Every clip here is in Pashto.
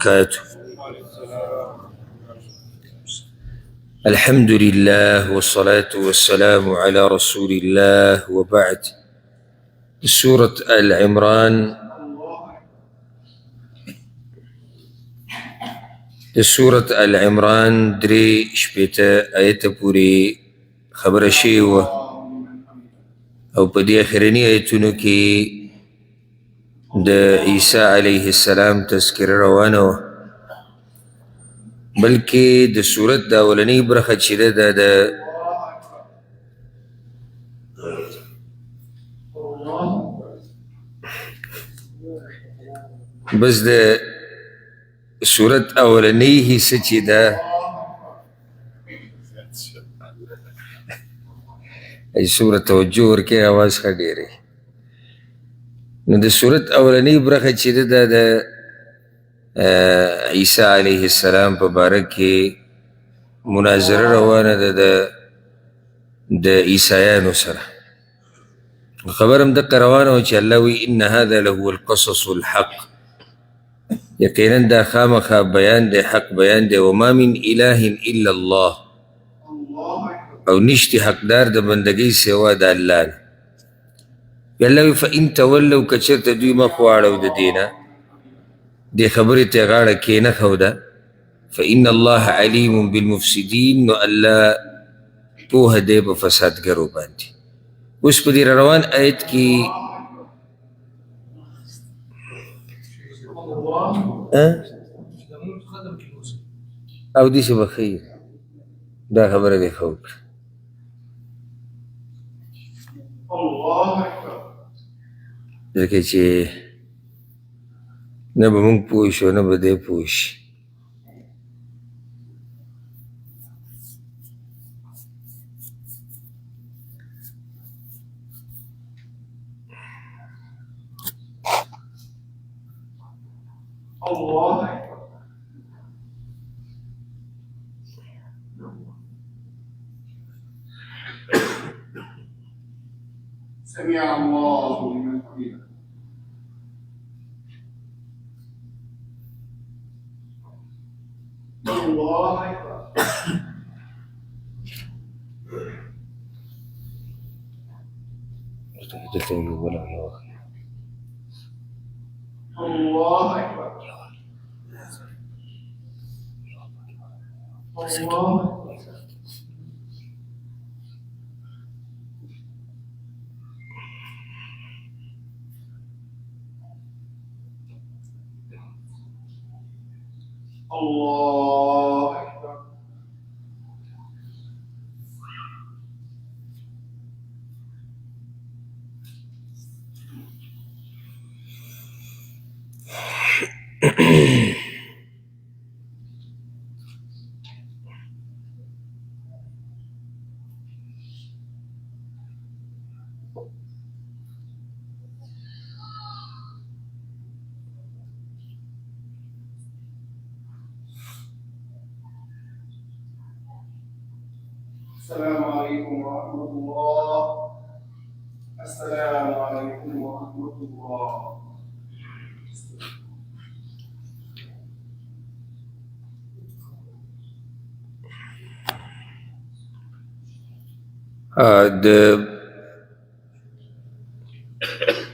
وبركاته. الحمد لله والصلاة والسلام على رسول الله وبعد. سورة آل عمران سورة آل عمران دري شبيتا آية پوری خبر شیوه او په دې اخرنی آیتونو کې د عیسی علیه السلام تذکره روانه وه، بلکې د صورت د اولنۍ برخه چې ده د بس د صورت اولنۍ حصه چې ده ای صورت توجه ورکې آواز ښه ډېرې نو د صورت اولنۍ برخه چې ده د عیسی علیه السلام په باره کې مناظره روانه ده د عیسایانو سره. خبر هم دقه روانه وه چې الله وی ان هذا لهو القصص الحق، یقینا دا خامخا بیان دی، حق بیان دی. وما من اله الا الله، او نشتی حقدار د بندګۍ سوا د الله نه. الله وی فان تولوا که چېرته دوی مخ واړو د دې نه، دې خبرې ته یې غاړه کېنښوده، فان الله علیم بالمفسدین، نو الله پوهه دی په فسادګرو باندې. اوس په دې روان آیت کې او دې به خیر دا خبره دې ښه وکړه. ځکه چې نه به مونږ پوه شو نه به دی پوه شي. سمع الله لمن حمده. الله أكبر. الله أكبر. الله الله أكبر. السلام عليكم ورحمة الله. السلام عليكم ورحمة الله.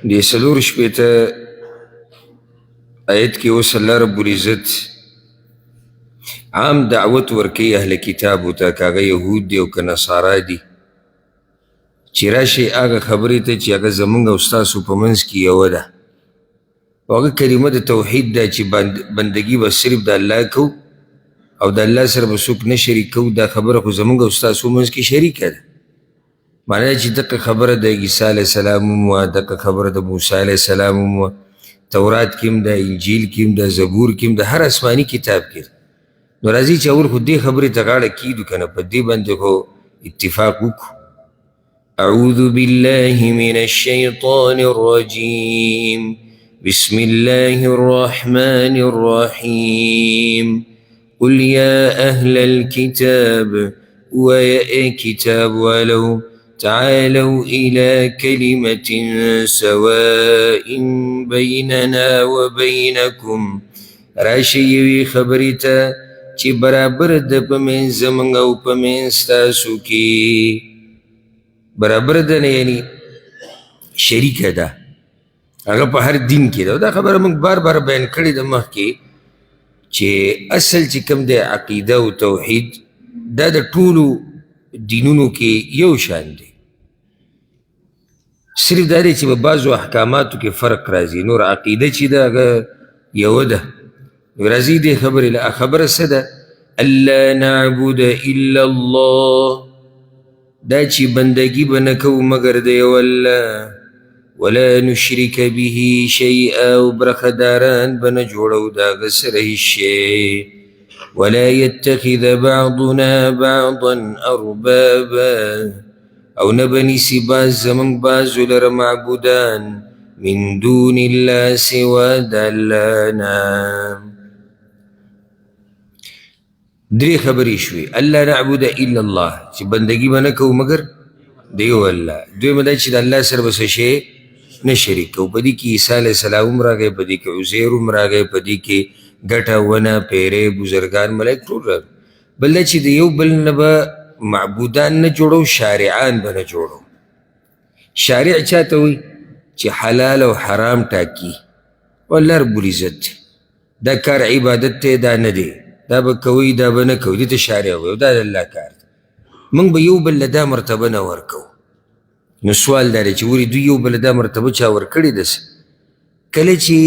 د څلور شپېته آیت کې اوس الله رب العزت عام دعوت ورکوي اهل کتابو ته، که هغه یهود دي او که نصارا دي، چې راشئ هغه خبرې ته چې هغه زمونږ او ستاسو په منځ کې یوه ده، او هغه کلمه د توحید ده چې بندګي به صرف د الله کو او د الله سره به څوک نه شریک کوو. دا خبره خو زمونږ او ستاسو منځ کې شریکه ده. معنی چې دقه خبره د عیسی علیه السلام هم وه، دقه خبره د موسی علیه السلام هم وه، تورات کې هم ده، انجیل کې هم ده، زبور کې هم ده، هر آسماني کتاب کې ده. نو راځي چې اول خو دې خبرې ته غاړه کیدو که نه، په دې باندې خو اتفاق وکړو. اعوذ بالله من الشیطان الرجیم بسم الله الرحمن الرحیم قل یا اهل الكتاب ويا كتاب ولو تعالوا إلى كلمة سواء بيننا وبينكم راشي یوې خبرې ته چې برابر ده په منځ زموږ او په منځ ستاسو کې. برابر ده نه یعنی شریکه ده، هغه په هر دین کې ده. دا خبره موږ بار بار بیان کړې ده مخکې چې اصل چې کوم دی عقیده او توحید دا د ټولو دینونو کې یو شان دی، صرف دا دی چې په بعضو احکاماتو کې فرق راځي. نور عقیده چې ده هغه یوه ده. نو راځي دې خبرې له خبره څه ده؟ الله نعبد الا الله، دا چې بندگی به نه کوو مګر د یو الله، ولا نشرک به شیئا، او برخداران به نه جوړو د هغه سره هېڅ شی، ولا يتخذ بعضنا بعضا اربابا، او نه به نیسي بعض زموږ بعضو لره معبودان من دون الله سوا د الله نه. درې خبرې شوې. الله نعبد الا الله، چې بندگی به نه کوو مګر د یو الله. دویمه دا چې د الله سره به څه شی نه شریک کوو. په دې کې عیسی علیه السلام هم راغی، په دې کې عزیر هم راغی، په دې کې ګټه ونه پیرې بزرګان ملایک ټول راغی. بل دا چې د یو بل نه به معبودان نه جوړو، شارعان به نه جوړو. شارع چاته وایي؟ چې حلال او حرام ټاکي، والله رب العزت دا کار عبادت دی، دا نه دی، دا به کوئ دا به نه کوئ، دې ته شارع وایي، دا د الله کار دی. موږ به یو بل له دا مرتبه نه ورکوو. نو سوال دا دی چې ولې دوی یو بل دا مرتبه چا ورکړې ده؟ کله چې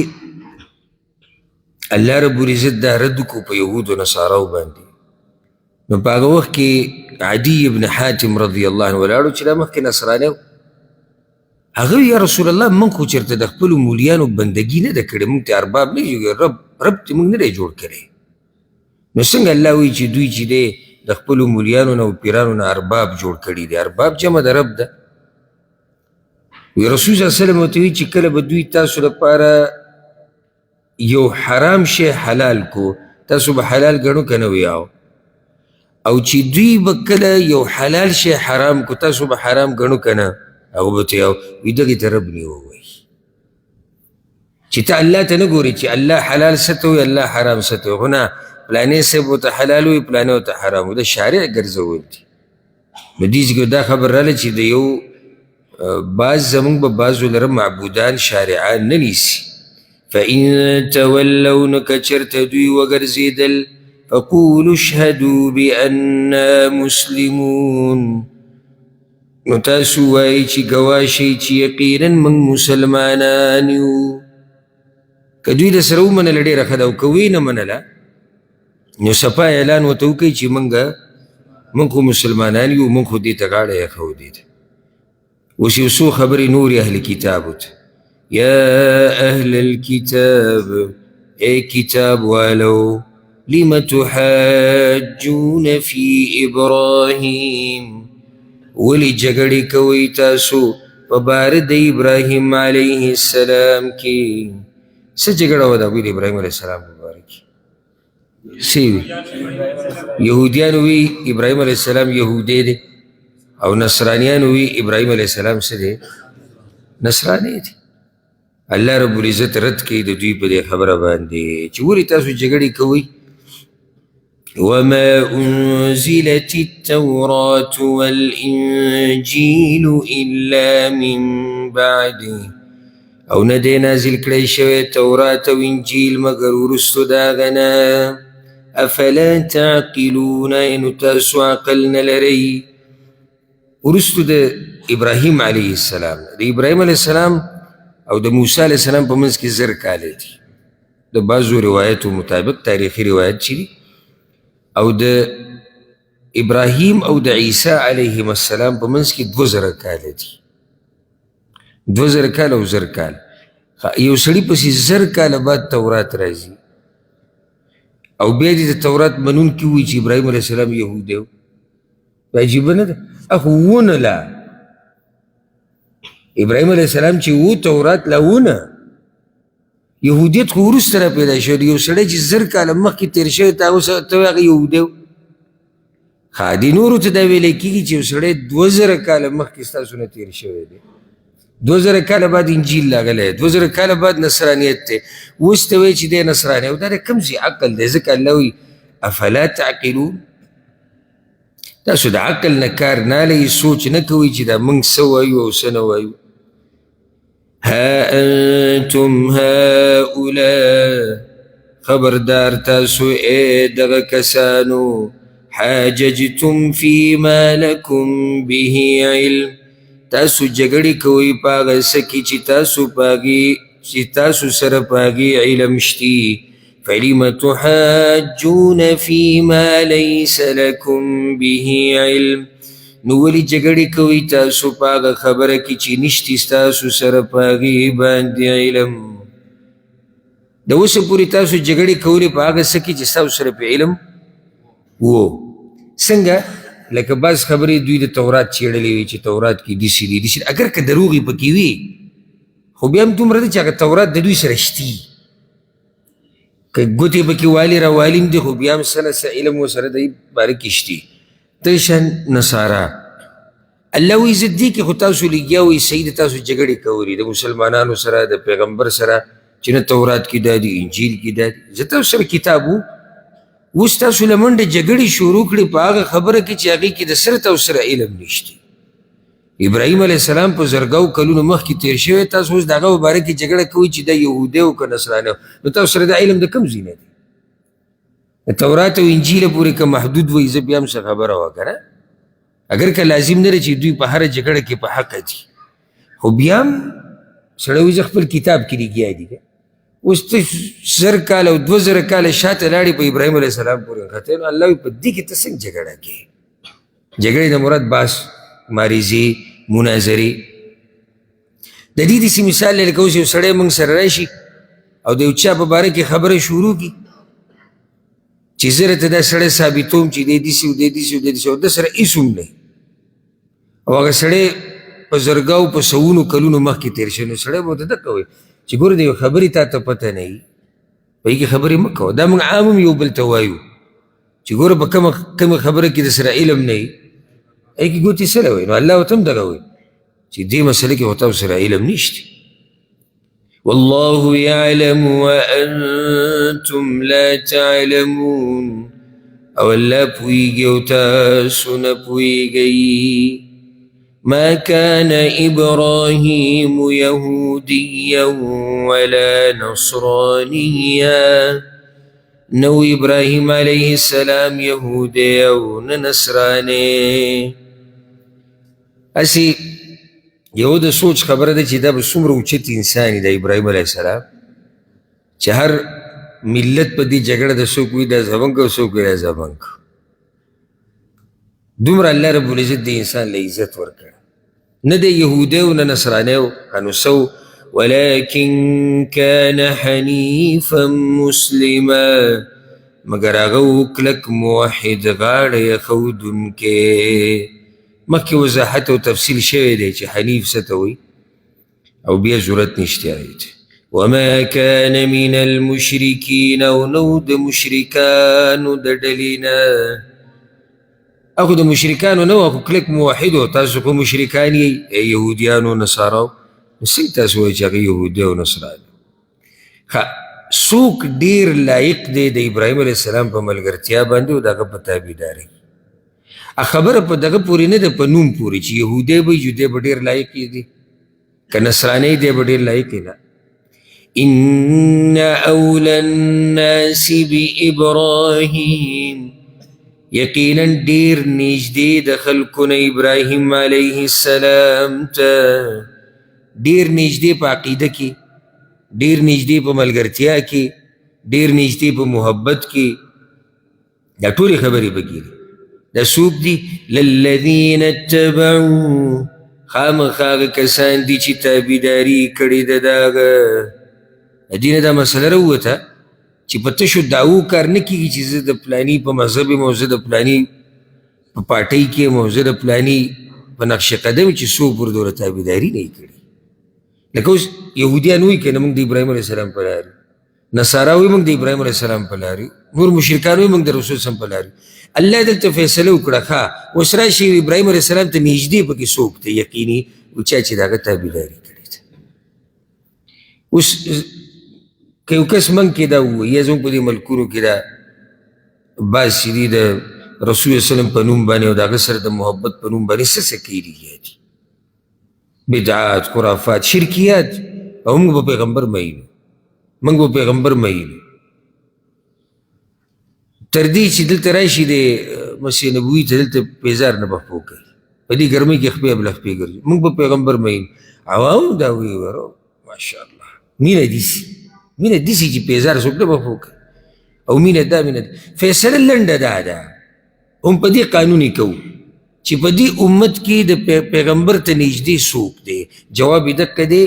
الله رب العزت دا رد کو په یهودو نصاراو باندې، نو په هغه وخت کې عدي ابن حاتم رضی الله عنه ولاړو چې دا مخکې نصرانی و. هغه یا رسول الله موږ خو چېرته د خپلو مولیانو بندګي نه ده کړې، موږ ته ارباب نه یو، رب ته موږ نه دی جوړ کړی. نو څنګه الله وایي چې دوی چې دی د خپلو مولیانو نه او پیرانو نه ارباب جوړ کړي دي؟ ارباب جمع د رب ده. وی رسول صلی الله علیه وسلم ورته وایي چې کله به دوی تاسو لپاره یو حرام شی حلال کو، تاسو به حلال ګڼو که نه ویاو، او چې دوی به کله یو حلال شی حرام کو، تاسو به حرام ګڼو که نه، هغه به ته یاو. وی دغې ته رب نه ووایي چې ته الله ته نه ګورې چې الله حلال څه ته وایي، الله حرام څه ته وایي. خو نه، پلانې صاحب ورته حلال وایي، پلانې ورته حرام وایي، دا شارع ګرځول دي. نو دې ځای کې دا خبر راغله چې د یو بعض زموږ به بعضو لره معبودان شارعان نه نیسي. فإن تولوا، نو که چېرته دوی وګرځېدل، فقولوا اشهدوا بأننا مسلمون، نو تاسو وایئ چې ګواه شئ چې یقینا موږ مسلمانان یو. که دوی درسره ومنله ډېره ښه ده، او که ویې نه منله نو صفا اعلان ورته وکړئ چې موږ خو مسلمانان یو، موږ خو دې ته غاړه ایښودې ده. اوس یو څو خبرې نورې اهل کتابو ته. یا اهل الكتاب، ای کتاب والو، لم تحاجون فی ابراهیم، ولی جګړې کوئ تاسو په باره د ابراهیم علیه السلام کې؟ څه جګړه وه د ابراهیم علیه السلام په باره کې؟ څه وي؟ یهودیان وی ابراهیم علیه السلام یهودی دی، او نصرانیان وی ابراهیم علیه السلام څه دی؟ نصرانی دی. الله رب العزت رد کوي د دوی په دې خبره باندې چې ولې تاسو جګړې کوئ. وما أنزلت التوراة والإنجيل إلا من بعده، او نه دی نازل کړی شوی تورات او انجیل مګر وروستو د هغه نه. افلا تعقلون، نو تاسو عقل نه لرئ. وروستو د ابراهیم علیه السلام، د ابراهیم علیه السلام او د موسی علیه السلام په منځ کې 1000 کاله دي د بعضو روایتو مطابق، تاریخي روایت چې دي. او د ابراهیم او د عیسی علیهم السلام په منځ کې 2000 کاله دي. 2000 کاله او 1000 کاله. یو سړي پسې 1000 کاله بعد تورات راځي، او بیا دې د تورات منونکي وایي چې ابراهیم علیه السلام یهودی و. عجیبه نه ده؟ اخو ونه لا ابراهیم علیه السلام چې و تورات لا ونه، یهودیت خو وروسته را پیدا شوی. یو سړی چې 1000 کاله مخکې تېر شوی ته هغه یهودی و. ښه دې نورو ته دا ویلی کېږي چې یو سړی 2000 کاله مخکې ستاسو نه تېر شوی دی. 2000 کاله بعد انجیل راغلی، 2000 کاله بعد نصرانیت دی. اوس ته وایي چې دی نصرانی او دا د کوم ځای عقل دی؟ ځکه الله وایي افلا تعقلون، تاسو د عقل نه کار نه اخلئ، سوچ نه کوئ چې دا موږ څه وایو او څه نه وایو. ها انتم هؤلاء، خبردار تاسو ای دغه کسانو، حاججتم فيما لكم به علم، تاسو جګړې کوئ په هغه څه کې چې تاسو سره په هغې علم شتي. فلم تحاجون فيما ليس لكم به علم، نو ولې جګړې کوئ تاسو په هغه خبره کې چې نشتي ستاسو سره په هغې باندې علم. د اوسه پورې تاسو جګړې کولې په هغه څه کې چې ستاسو سره په علم و. څنګه؟ لکه بعض خبرې دوی د تورات چیړلې وي چې تورات کې داسې دي داسې، اگر که دروغ یې پکې وي خو بیا هم دومره ده چې هغه تورات د دوی سره شتي، که ګوتې پکې والي راوالي هم دي خو بیا هم څه نه څه علم ورسره د باره کې شتي. ته شان نصارا الله وایي زه دې کې خو تاسو لګیا وئ صحیح د تاسو جګړې کولې د مسلمانانو سره د پیغمبر سره چې نه تورات کې دا دي انجیل کې دا دي، زه تاسو سره کتاب و. اوس تاسو له منډې جګړې شروع کړې په هغه خبره کې چې هغې کې د سره تاسو سره علم نشته. ابراهیم علیه السلام په زرګاو کلونو مخکې تیر شوی، تاسو اوس د هغه په باره کې جګړه کوئ چې دا یهودی او که نصرانی، نو تاسو سره دا علم د کوم ځای نه دی؟ د تورات او انجیله پورې که محدود وایي زه بیا هم څه خبره وه که نه، اگر که لازم نه دی چې دوی په هره جګړه کې په حقه دي، خو بیا هم سړی وایي زه خپل کتاب کې لګیا دي. اوس ته 1000 کاله او 2000 کاله شاته لاړې په ابراهیم علیه السلام پورې نښتې، نو الله وایي په دې کې ته څنګه جګړه کوې؟ جګړې نه مراد بحث، مبارزې، مناظرې. د دې داسې مثال دی لکه اوس یو سړی موږ سره راشي او د یو چا په باره کې خبره شروع کړي چې زه راته دا سړی ثابتوم چې دی داسې و دی داسې و دی داسې او ده سره هېڅ هم نه، او هغه سړی په زرګاو په سوونو کلونو مخکې تېر شوی، نو سړی به ورته دقه وایي چې ګوره د یو خبرې تا ته پته نه وي، په هغې کې خبرې مه کوه. دا موږ عام هم یو بل ته وایو چې ګوره په کومه خبره کې د سره علم نه وي هغې کې ګوتې سره وایي، نو الله ورته هم دغه وایي چې دې مسله کې خو تاسو سره علم نشته. والله يعلم وأنتم لا تعلمون، او الله پوهیږي او تاسو نه پوهیږئ. ما كان إبراهيم يهوديا ولا نصرانيا، نو إبراهيم عليه السلام يهودي او نصراني. اسی یو د سوچ خبره ده چې دا به څومره اوچت انسان د ابراهیم علیه السلام چې هر ملت په دې جګړه د څوک وي دا زمونږ او څوک وي دا زمونږ، دومره الله رب العزت د انسان له عزت ورکړ، نه د یهودی او نه نصرانی او کنو سو، ولكن كان حنیفا مسلما، مگر هغه وکلک موحد غاړه ښودونکی. مخکې وضاحت او تفصیل شوی دی چې حنیف څه ته وایي او بیا ضرورت نشته هغې ته. وما كان من المشرکین، او نو د مشرکانو د ډلې نه، اخو د مشرکانو نه و، اخو کلک موحد و، تاسو خو مشرکان یئ یهودیانو نصاراو، نو څنګه تاسو وایئ چې هغه یهودی او نصرانی؟ څوک ډېر لایق دی د ابراهیم علیه السلام په ملګرتیا باندې او د هغه په تابعدارۍ؟ خبره په دغه پورې نه ده، په نوم پورې چې یهودی به وي دی به ډېر لایق دی، که نصرانی دی به ډېر لایق دی. ان اولى الناس بابراهیم، یقینا ډېر نږدې د خلکو نه ابراهیم علیه السلام ته، ډېر نږدې په عقیده کې، ډېر نږدې په ملګرتیا کې، ډېر نږدې په محبت کې، دا ټولې خبرې پکې دي. دا څوک دي؟ للذین اتبعوا، خامخا هغه کسان دي چې تابعداري کړې ده د هغه. د دې نه دا مسله راووته چې په تشو دعوو کار نه کېږي چې زه د پلاني په مذهب یم او زه د پلاني په پارټۍ کې یم او زه د پلاني په نقش قدم چې څوک ورته دوره تابعداري نه یې کړې. لکه اوس یهودیان وایي که نه موږ د ابراهیم علیه السلام په لار یو، نصارا وایي موږ د ابراهیم علیه السلام په لار یو، نور مشرکان وایي موږ د رسول صلی په لار یو. الله دلته فیصله وکړه ښه اوس راشي ابراهیم علیه السلام ته نږدې پکې څوک دی یقیني او چا چې د هغه تابعداري کوي. اوس که یو کس موږ کې دا ووایي یا زموږ په دې ملکونو کې دا بعض چې دي د رسول وسلم په نوم باندې او د هغه سره د محبت په نوم باندې څه کیږي دي بدعات خرافات شرکیات او موږ به پیغمبر مینو موږ به پیغمبر مینو تر دې چې دلته راشي د مسیح نبوي ته دلته پیزار نه به خپو کوي په دې ګرمۍ کې خپې ابله خپې ګرځي موږ به پیغمبر مینو عوام دا وایي ورو ماشاءالله مینه داسې مینه داسې چې پیزار څوک نه به خپو کوي او مینه دا مینه فیصله لنډه دا ده هم په دې قانون یې کوو چې په دې امت کې د پیغمبر ته نږدې څوک دی جواب یې دقه دی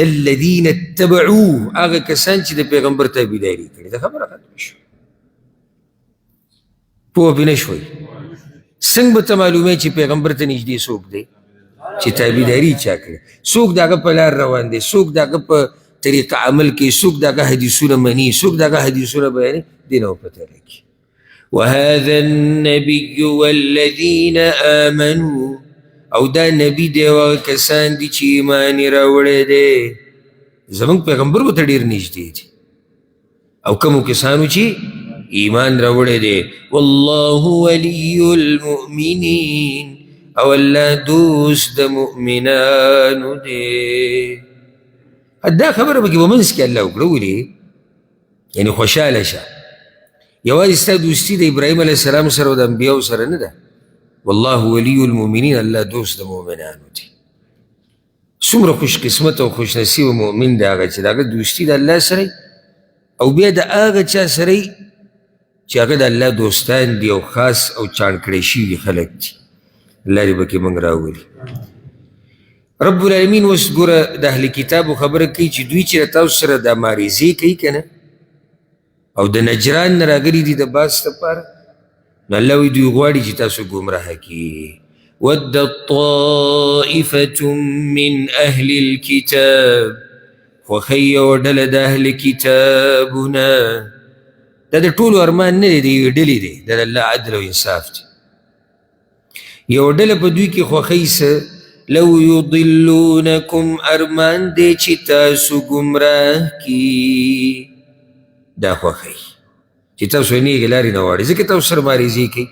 للذین اتبعوه هغه کسان چې د پیغمبر تابعداري کړې دا خبره ختمه شوه پوه پې نه شوئ څنګه به ته معلوموې چې پیغمبر ته نږدې څوک دی چې تابعداري چا کړې څوک د هغه په لار روان دی څوک د هغه په طریقه عمل کوي څوک د هغه حدیثونه مني څوک د هغه حدیثونه بیانوي دې نه به پته راکړي وهذا النبي والذين آمنوا او دا نبی دی او کسان دي چې ایمان یې راوړی دی زموږ پیغمبر ورته ډېر نږدې دي او کومو کسانو چې ایمان راوړی دی والله ولي المؤمنین او الله دوست د مؤمنانو دی دا خبره پکې په منځ کې الله وکړه ولې یعنې خوشحاله شه یوازې ستا دوستي د ابراهیم علیه السلام سره او د انبیاو سره نه ده والله ولی المؤمنین الله دوست د مؤمنانو دی څومره خوش قسمت او خوش نصیب مؤمن دی هغه چې د هغه دوستي د الله سره او بیا د هغه چا سره چې هغه د الله دوستان دي او خاص او چاڼ کړی شوي خلک دي الله دې پکې موږ راولي رب العالمین اوس ګوره د اهل کتابو خبره کوي چې دوی چې تاسو سره د ماریزې کوي که نه او د نجران نه راغلي دي د باس لپاره نو الله وایي دوی غواړي چې تاسو ګمراه کړي ودت طائفة من أهل الكتاب خوښوي یوه ډله د اهل کتابونه دا د ټولو ارمان نه دی د یوې ډلې دی دا د الله عدل او انصاف دی یوه ډله په دوی کې خوښوي څه لو یضلونکم ارمان دی چې تاسو ګمراه کړي دا خوښوي چې تاسو یې نیغې لارې نه واړئ ځکه تاسو سره ماریزې کوي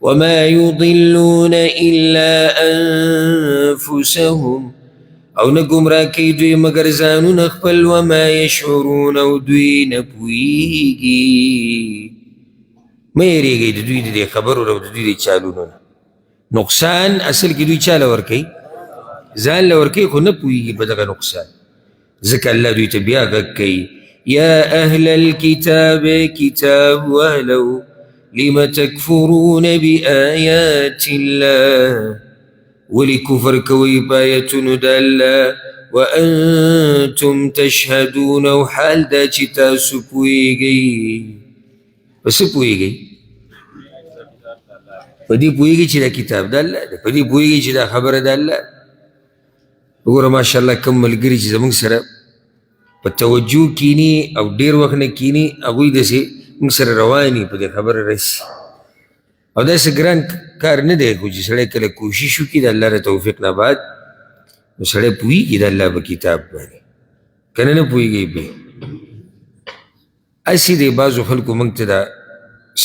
وما یضلون الا انفسهم او نه ګمراه کوي دوی مګر ځانونه خپل وما یشعرون او دوی نه پوهېږي مه یېرېږئ د دوی د دې خبرو او د دوی د چالونو نه نقصان اصل کې دوی چا له ورکوي ځان له ورکوي خو نه پوهېږي په دغه نقصان ځکه الله دوی ته بیا غږ کوي يا أهل الكتاب كتاب أهلو لم تكفرون بآيات الله ولكفر كوي بآية ندالا وأنتم تشهدون وحال دا چتا سپوئیگئی پس پوئیگئی پدی پوئیگئی چی دا کتاب دا اللہ دا پدی پوئیگئی چی دا خبر دا اللہ وګوره ماشاءالله کم ملګري چې زموږ سره په توجه کینی او ډیر وخت نه کینی هغوی داسې موږ سره رواني په دې خبره رسي او داسې ګران کار نه دی خو چې سړی کله کوشش وکړي د الله د توفیق نه بعد نو سړی پوهېږي د الله په کتاب باندې که نه پوهېږي پرې هسې دی بعضو خلکو موږ ته دا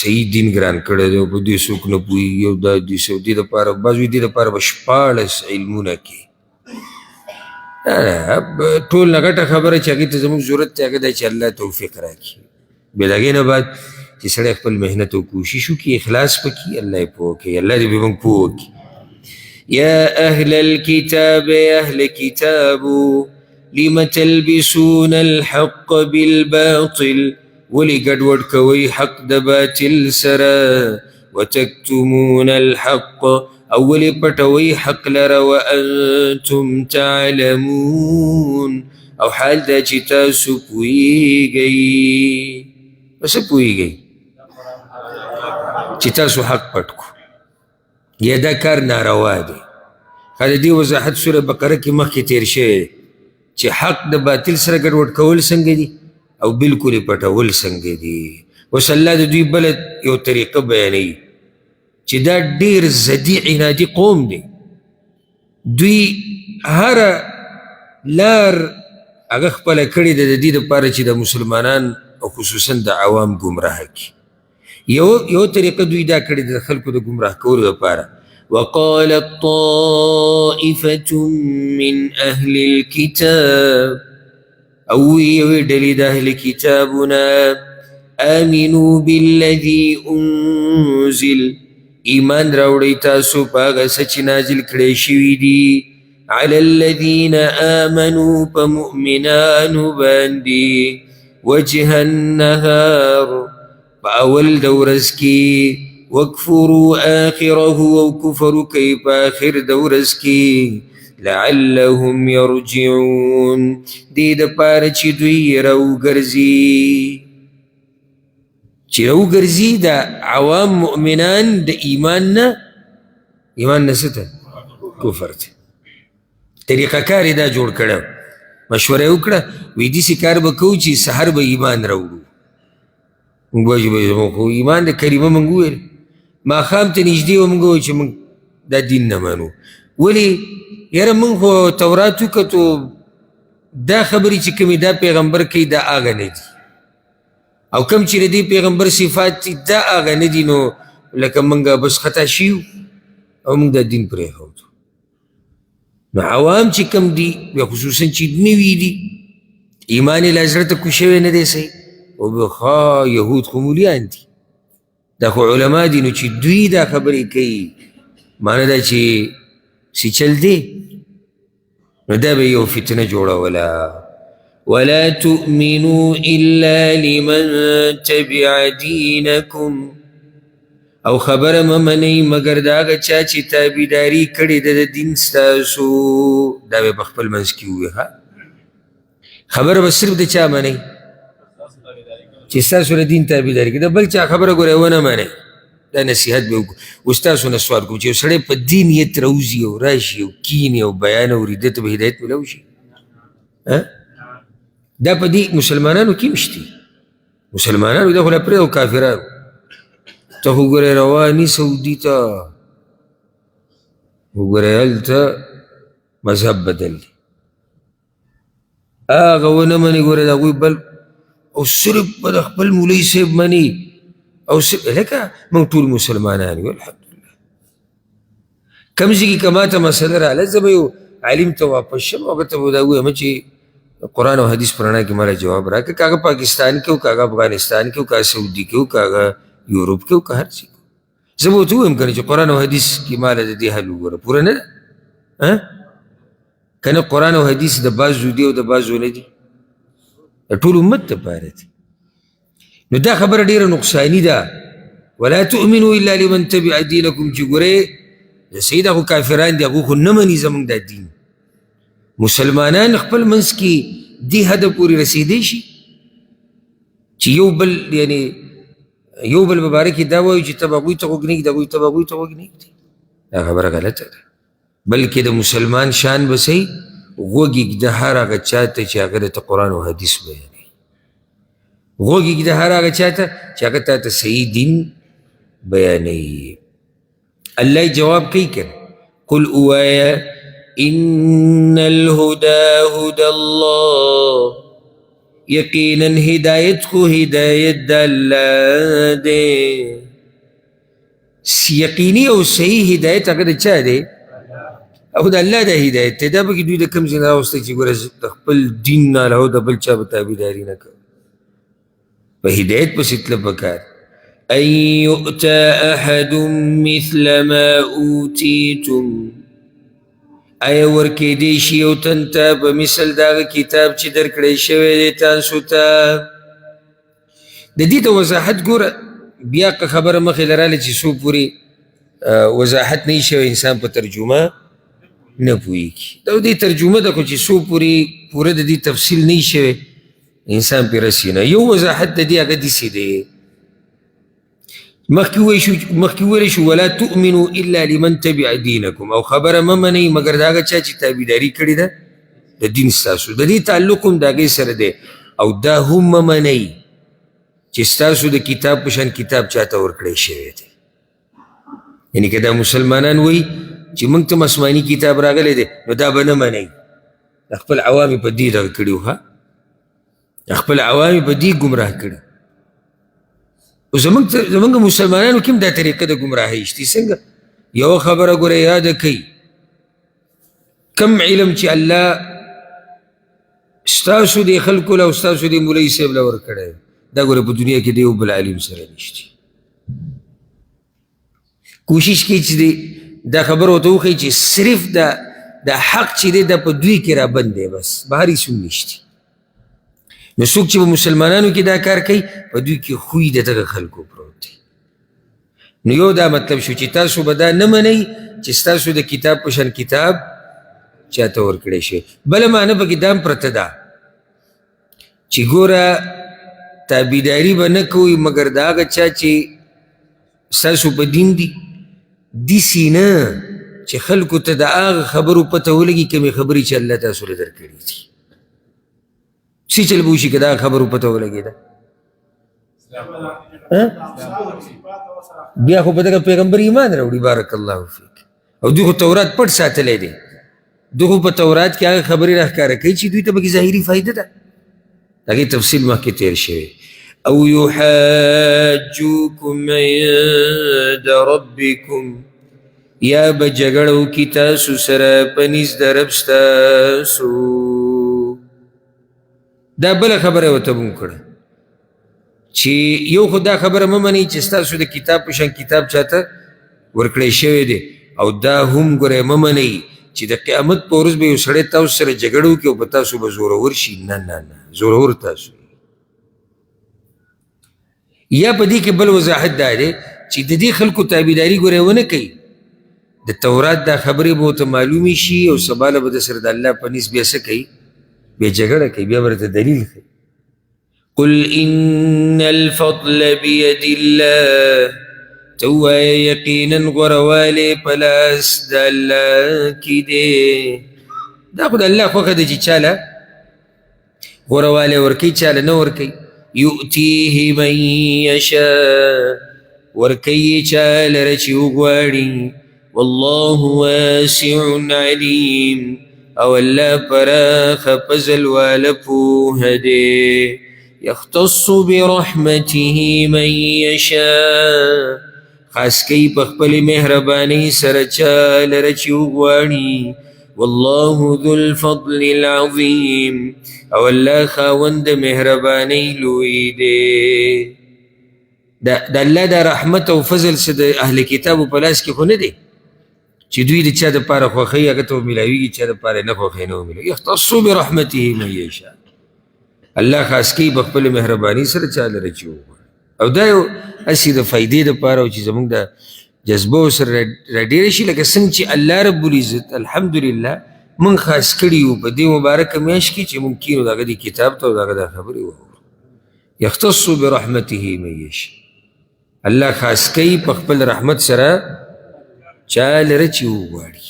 صحیح دین ګران کړی دی او په دې څوک نه پوهېږي او دا داسې او دې دپاره بعض وایي دې دپاره به 14 علمونه کوي ټول نه غټه خبره چې هغې ته زموږ ضرورت دی هغه دا چې الله توفیق راکړي بیا د هغې نه بعد چې سړی خپل محنت او کوشش وکړي اخلاص پکې الله یې پوه کوي الله دې به موږ پوه وکړي یا اهل الكتاب اهل کتابو لم تلبسون الحق بالباطل ولې ګډوډ کوئ حق د باطل سره وتکتمون الحق اول پټوي حق لره وانتم تعلمون او حال دا چې تاسو پوهېږئ پس پوهېږئ چې تاسو حق پټ کو یا دا کار ناروا دی ښه د دې وضاحت سوره بقره کې مخکې تیر شوی دی چې حق د باطل سره ګډوډ کول څنګه دي او بلکل یې پټول څنګه دي اوس الله د دوی بله یو طریقه بیانوي چې دا ډیر زدي عنادي قوم دی دوی هر لار هغه خپله کړې ده د دې دپاره چې د مسلمانان او خصوصا د عوام ګمراه کړي. یو طریقه دوی دا کړې ده د خلکو د ګمراه کولو دپاره. وقالت طائفة من أهل الكتاب او یوې ډلې د اهل کتابونه آمنوا بالذي انزل ایمان راوړئ تاسو په هغه څه چې نازل کړی شوي دي على الذين آمنوا په مؤمنانو باندې وجه النهار په اول د ورځ کې واکفروا آخره او کفر کوي په آخر د ورځ کې لعلهم يرجعون دې دپاره چې دوی راوګرځي د عوام مؤمنان د ایمان نه څه ته کفر ته. طریقه کار یې دا جوړ کړی مشوره یې وکړه وایي داسې کار به کوو چې سحر به ایمان راوړو. موږ وایو چې زموږ خو ایمان د کریمه موږ وویل ماښام ته نږدې وه موږ وایو چې موږ دا دین نه منو. ولې یاره موږ خو تورات وکتو دا خبرې چې کومې دا پیغمبر کوي دا هغه نه دي او کوم چې د دې پیغمبر صفات دي دا هغه نه دي نو لکه موږ بس خطا شیو او موږ دا دین پرېښودو. نو عوام چې کوم دي بیا خصوصا چې نوي دي ایمان یې لا زړه ته کوز شوی نه دی صحیح او بیا یهود خو مولیان دي دا خو علما دي نو چې دوی دا خبرې کوي معنی دا چې سی چل دی نو دا به یو فتنه جوړوله. ولا تؤمنوا إلا لمن تبع دينكم او خبره ممنئ مگر د هغه چا چې تابعداري کړې ده د دین ستاسو. دا به په خپل منځ کې ووایي خبره به صرف د چا منئ چې ستاسو د دین تابعداري کوي د بل چا خبره ګورئ ونه منئ. دا نصیحت به وکړو. اوس تاسو نه سوال کوم چې یو سړی په دې نیت راوځي او راشي او کینې او بیان اوري ده ته به هدایت میلاو شي؟ دا په دې مسلمانانو کې هم شته. مسلمانانو دا خو لا پرېږده کافرانو ته خو ګورئ رواني سعودي ته وګورئ هلته مذهب بدل دی هغه ونه مني ګورئ د هغوی بل او صرف به د خپل مولوي صاحب مني او لکه موږ ټول مسلمانان یو الحمدلله. کوم ځای کې که ماته مسله راغله زه به یو عالم ته واپس شم هغه ته به دا ووایم چې قرآن او حدیث پرانا کې مالا جواب راکړه که هغه پاکستان کې و که هغه افغانستان کې و که سعودي کې و که هغه یوروپ کې و که هر ځای کې زه به ورته ووایم که نه چې قرآن او حدیث کې ماله د دې حل وګوره پوره نه ده که نه قرآن او حدیث د بعضو دي او د بعضو نه دي د ټول امت دپاره دي. نو دا خبره ډېره نقصاني ده. ولا تؤمنوا الا لمن تبع دینکم چې ګورې صحیح دا خو کافران دي هغو خو نه مني زموږ دا دین. مسلمانان خپل منځ کې دې حده پورې رسېدی شي چې یو بل مبارک دا وایو چې ته به هغوی ته غوږ نه ږدي هغوی ته به هغوی ته غوږ نه ږدي. دا خبره غلطه ده. بلکې د مسلمان شان به صحیح غوږ ږده هر هغه چا ته چې هغه درته قرآن او حدیث بیانوي. غوږ ږده هر هغه چا ته چې هغه تا ته صحیح دین بیانوي. الله جواب کوي که قل اوایا ان الهدى هدى الله یقینا هدایت خو هدایت د الله دی. یقیني او صحیح هدایت هغه د چا دی؟ او د الله د هدایت دی. دا به کې دوی د کوم ځای نه راوستی چې ګوره د خپل دین نه علاوه د بل چا به تابعداري نه کوي. په هدایت پسې تله پکار ان یؤتى احد مثل ما اوتیتم آیا ورکېدی شي یو تن ته په مثل د هغه کتاب چې درکړی شوی دی تاسو ته. د دې د وضاحت ګوره بیا که خبره مخې له راله چې څو پورې وضاحت نه شوی انسان په ترجمه نه پوهېږي. دا دې ترجمه ده خو چې څو پورې پوره د دې تفصیل نه شوی انسان پرې رسي نه. یو وضاحت د دې هغه داسې دی مخکې وویلی شو ولا تؤمنوا الا لمن تبع دینکم او خبره مه منئ مګر د هغه چا چې تابعداري کړې ده د دین ستاسو. د دې تعلق هم د هغې سره دی او دا هم مه منئ چې ستاسو د کتاب په شان کتاب چاته ورکړی شوی دی. یعنې که دا مسلمانان وایي چې موږ ته آسماني کتاب راغلی دی نو دا به نه منئ خپل عوام یې په دې دغه کړي وو ښه خپل عوام یې په دې ګمراه کړي او زمونږ مسلمانانو کې هم دا طریقه د ګمراهۍ شته څنګه یوه خبره ګوره یاده کوي کم علم چې الله ستاسو دې خلکو له او ستاسو دې مولوي صاحب له ورکړی دا ګوره په دنیا کې د یو بل عالم سره نشته کوشش کوي چې دا خبر ورته وښایي چې صرف دا حق چې دی دا په دوی کې رابند دی بس بهر هېڅ هم نشته نو څوک چې په مسلمانانو کې دا کار کوي په دوی کې خوی د دغه خلکو پروت دی نو یو دا مطلب شو چې تاسو به دا نه منئ چې ستاسو د کتاب په شان کتاب چاته ورکړی شوی بله معنه پکې دا هم پرته ده چې ګوره تابعداري به نه کوئ مګر د هغه چا چې ستاسو په دین دي داسې نه چې خلکو ته د هغه خبرو پته ولګي کومې خبرې چې الله تاسو له درکړي دي څه چل به وشي که د هغه خبرو پته ولګېده بیا خو په دغه پیغمبر ایمان راوړي بارک الله فیک او دوی خو تورات پټ ساتلی دی دوی خو په تورات کې هغه خبرې راښکاره کوي چې دوی ته پکې ظاهري فایده ده د هغې تفصیل مخکې تیر شوی او یحاجوکم عند ربکم یا به جګړه وکړي تاسو سره په نزد د رب ستاسو دا بله خبره ورته مو کړه چې یو خو دا خبره مه منئ چې ستاسو د کتاب په شان کتاب چاته ورکړی شوی دی او دا هم ګوره مه منئ چې د قیامت په ورځ به یو سړی تاسو سره جګړه وکړي او په تاسو به زورور شي نه نه نه زورور تاسو یا په دې کې بل وضاحت دا دی چې د دې خلکو تابعداري ګوره ونه کوي د تورات دا خبرې به ورته معلومې شي او سباله به د سره د الله په نس بیا څه کوي بیا جګړه کوي بیا به ورته دلیل کوي قل ان الفضل بید الله ته ووایه یقینا غوروالی په لاس د الله کې دی دا خو د الله خوښه ده چې چاله غوروالی ورکوي چاله نه ورکوي یؤتیه من یشاء ورکوي چا لره چې وغواړي والله واسع علیم او الله پراخه فضل واله پوهه دی یختص برحمته من یشاء خاص کوي په خپلې مهربانۍ سره چا لره چې وغواړي والله ذو الفضل العظیم او الله خاوند د مهربانۍ لوی دی د الله د رحمت او فضل څه د اهل کتابو په لاس کې خو نه دی چې دوی د چا دپاره خوښوي هغه ته ومیلاویږي چا دپاره نه خوښوي نه ومیلاوي یختص برحمته من یشاء الله خاص کوي په خپلې مهربانۍ سره چا لره چې وغواړي او دا یو هسې د فایدې دپاره او چې زموږ د جذبه ورسره راډېره شي لکه څنګه چې الله رب العزت الحمدلله موږ خاص کړي وو په دې مبارکه میاشت کې چې موږ کینو د هغه د کتاب ته او د هغه دا خبرې واورو یختص برحمته من یشاء الله خاص کوي په خپل رحمت سره چا لره چې وغواړي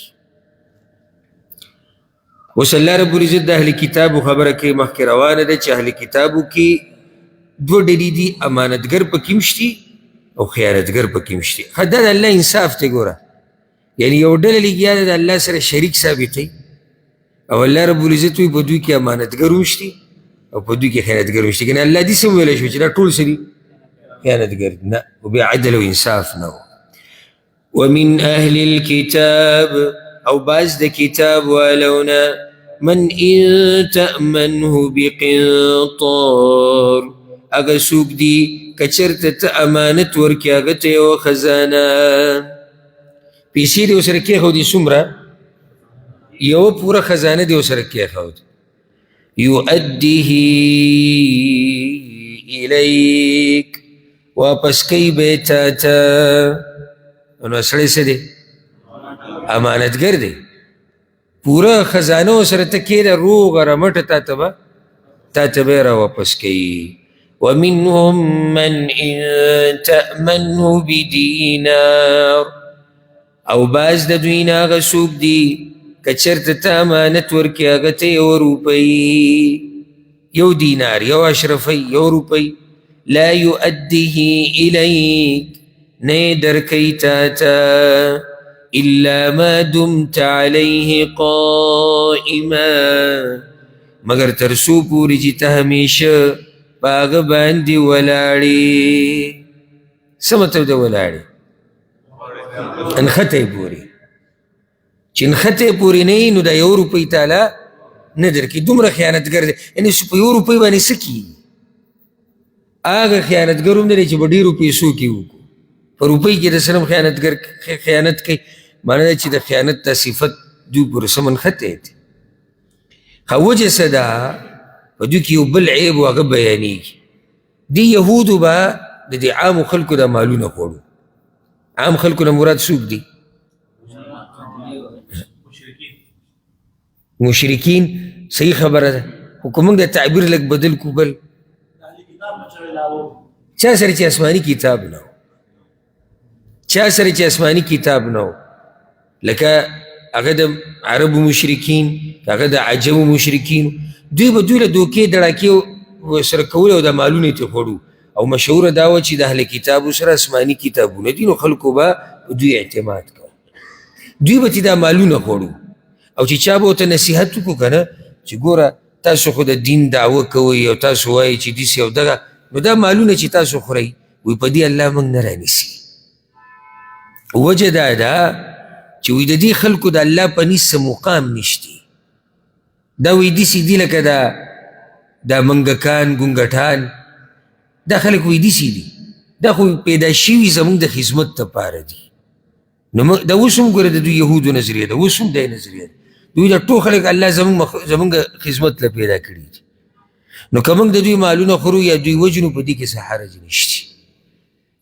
اوس الله رب العزت د اهل کتابو خبره کوي مخکې روانه ده چې اهل کتابو کې دوه ډلې دي امانتګر پکې هم شتي او خیانتګر پکې هم شتي دا د الله انصاف دی ګوره یعنی یو ډله لګیا ده د الله سره شریک ثابتوي او الله رب العزت وایي په دوی کې امانتګر هم شتي او په دوی کې خیانتګر هم شتي کنه الله داسې وویلی شو چې دا ټول څه دي خیانتګر نه و بیا عدل او انصاف نه و ومن اهل الكتاب او بعض د کتاب والونا من ان تأمنه بقنطار اگه سوک دی کچرت تا امانت ورکی اگه تا یو خزانه پیسی دی سره کیخو دی سمرا یو پورا خزانه دی سره کیخو دی یؤدیه الیک واپس کئی بیتا تا انو سڑی سے دی امانتگر دی پورا خزانه سره تکیده روغ رمٹ تا تبا را واپس کئی ومنهم من إن تأمنه بدينار او باز د دوی نه هغه څوک دي که چېرته ته امانت ورکړې هغه ته یو روپۍ یو دینار یو اشرفۍ یو روپۍ لا یؤدیه الیک نه یې درکوي تا ته إلا ما دمت عليه قائما مگر ترسو پوری چی تا ہمیشہ پاغ باندی ولاڑی سمتو دا ولاڑی انخطے پوری چی انخطے پوری نہیں نو دا 1 روپی تالا ندر کی دمرا خیانتگر دے یعنی سو پا 1 روپی بانی سکی آگا خیانتگرم دے چی با 1.5 روپی سو کی ہوکو پر روپی کی دا سرم خیانتگر خیانت کی مانا دا چی دا خیانت تا صفت دو پر سمن خطے تی خوجہ صدا و دو کیو بل عیب و اغب بیانی کی دی یهودو با دی عام خلقو دا مالون خوڑو عام خلقو دا مراد سوک دی مشرکین صحیح خبر ہے حکومت دا تعبیر لگ بدل کو بل چا سر چی اسمانی کتاب نو چا سر چی اسمانی کتاب نو لکا اگر دا عرب مشرکین اگر دا عجم مشرکین دوی با دوی لدوکی دراکی و سرکول و دا مالونی تی خوڑو او مشهور داوا چی دا اہل کتابو سر اسمانی کتابو ندینو خلقو با دوی اعتماد کر دوی با تی دا مالون خوڑو او چی چا با تا نصیحتو کو کنا چی گورا تاسو خود دین دعوه کوئی او تاسو وائی چی دیسی او دگا نو دا مالون چی تاسو خوری وی پا دی اللہ منگ نرانیسی وجه دا چی وی دا دی خلقو دا اللہ پا نیس مقام نشتی دا وی دیسی دی لکا دا منگکان گنگٹان دا خلق وی دیسی دی دا خوی پیدا شیوی زمان دا خدمت تا پارا دی دا وسم گره دا دو یهودو نظریه دا وسم دا نظریه دوی دا تو خلق اللہ زمان خدمت لا پیدا کری دی نو کمانگ دا دوی مالون خورو یا دوی وجنو پا دی کسا حرج نشتی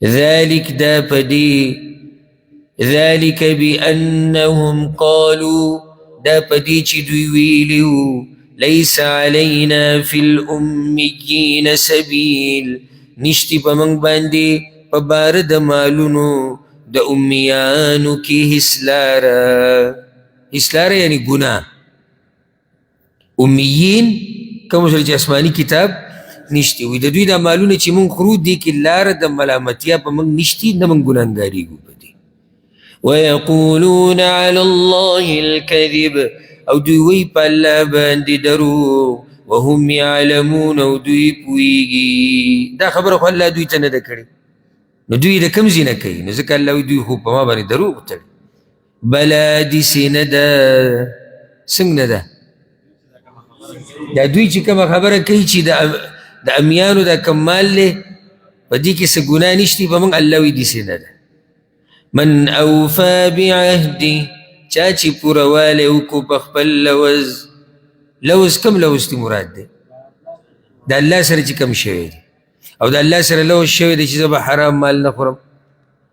ذالک دا پا دی ذالک بأنهم قالوا دا پا دی چی دوی ویلیو لیس علینا فی الأمیین سبیل نشتی پا منگ باندی پا بارد مالونو دا امیانو کی حسلارا یعنی گناہ امیین کم سر چی اسمانی کتاب نشتی وی دا دوی دا مالون چی من خرود دی که لار دا ملامتیا پا من نشتی نمن گناہگاری گو پا دی ویقولون علی اللہ الكذب او دوی وی پا اللہ باندی درو وهم یعلمون او دوی پویگی دا خبر خو اللہ دوی تا ندا کری نو دوی دا کم زینه کئی نو ذکر اللہ دوی خوب پا ما بانی دروغ تر بلا دی سی ندا سنگ ندا دا دوی چی کم خبر کئی چی دا امیانو دا کمال لے پا دی کس گناہ نشتی پا من اللہ وی دی سی ندا من اوفا بعہدی چاچی پوروالے اوکو پخپل لوز کم لوز تی مراد دے دا اللہ سر چی کم شوی دی او دا اللہ سر لوز شوی دی چی زبا حرام مال نخورم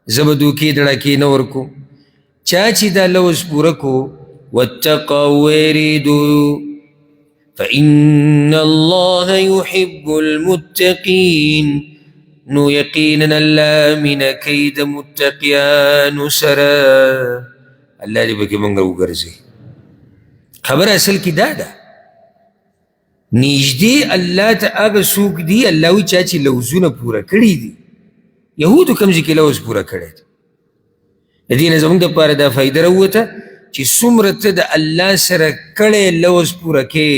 زبا دوکی دڑاکی نورکو چاچی دا لوز پورکو واتقا ویریدو فإن الله يحب المتقين نو یقینا اللہ من کید متقیان سرا اللہ دی بکی منگا اگرزی خبر اصل کی دادا نیجدی اللہ تا آگا سوک دی اللہ وی چاچی لوزون پورا کری دی یہودو کمزی کی لوز پورا کری دی دین زمان دا پارا دا فائدہ رہو تا چی سمرت دا اللہ سر کڑے لوز پورا کے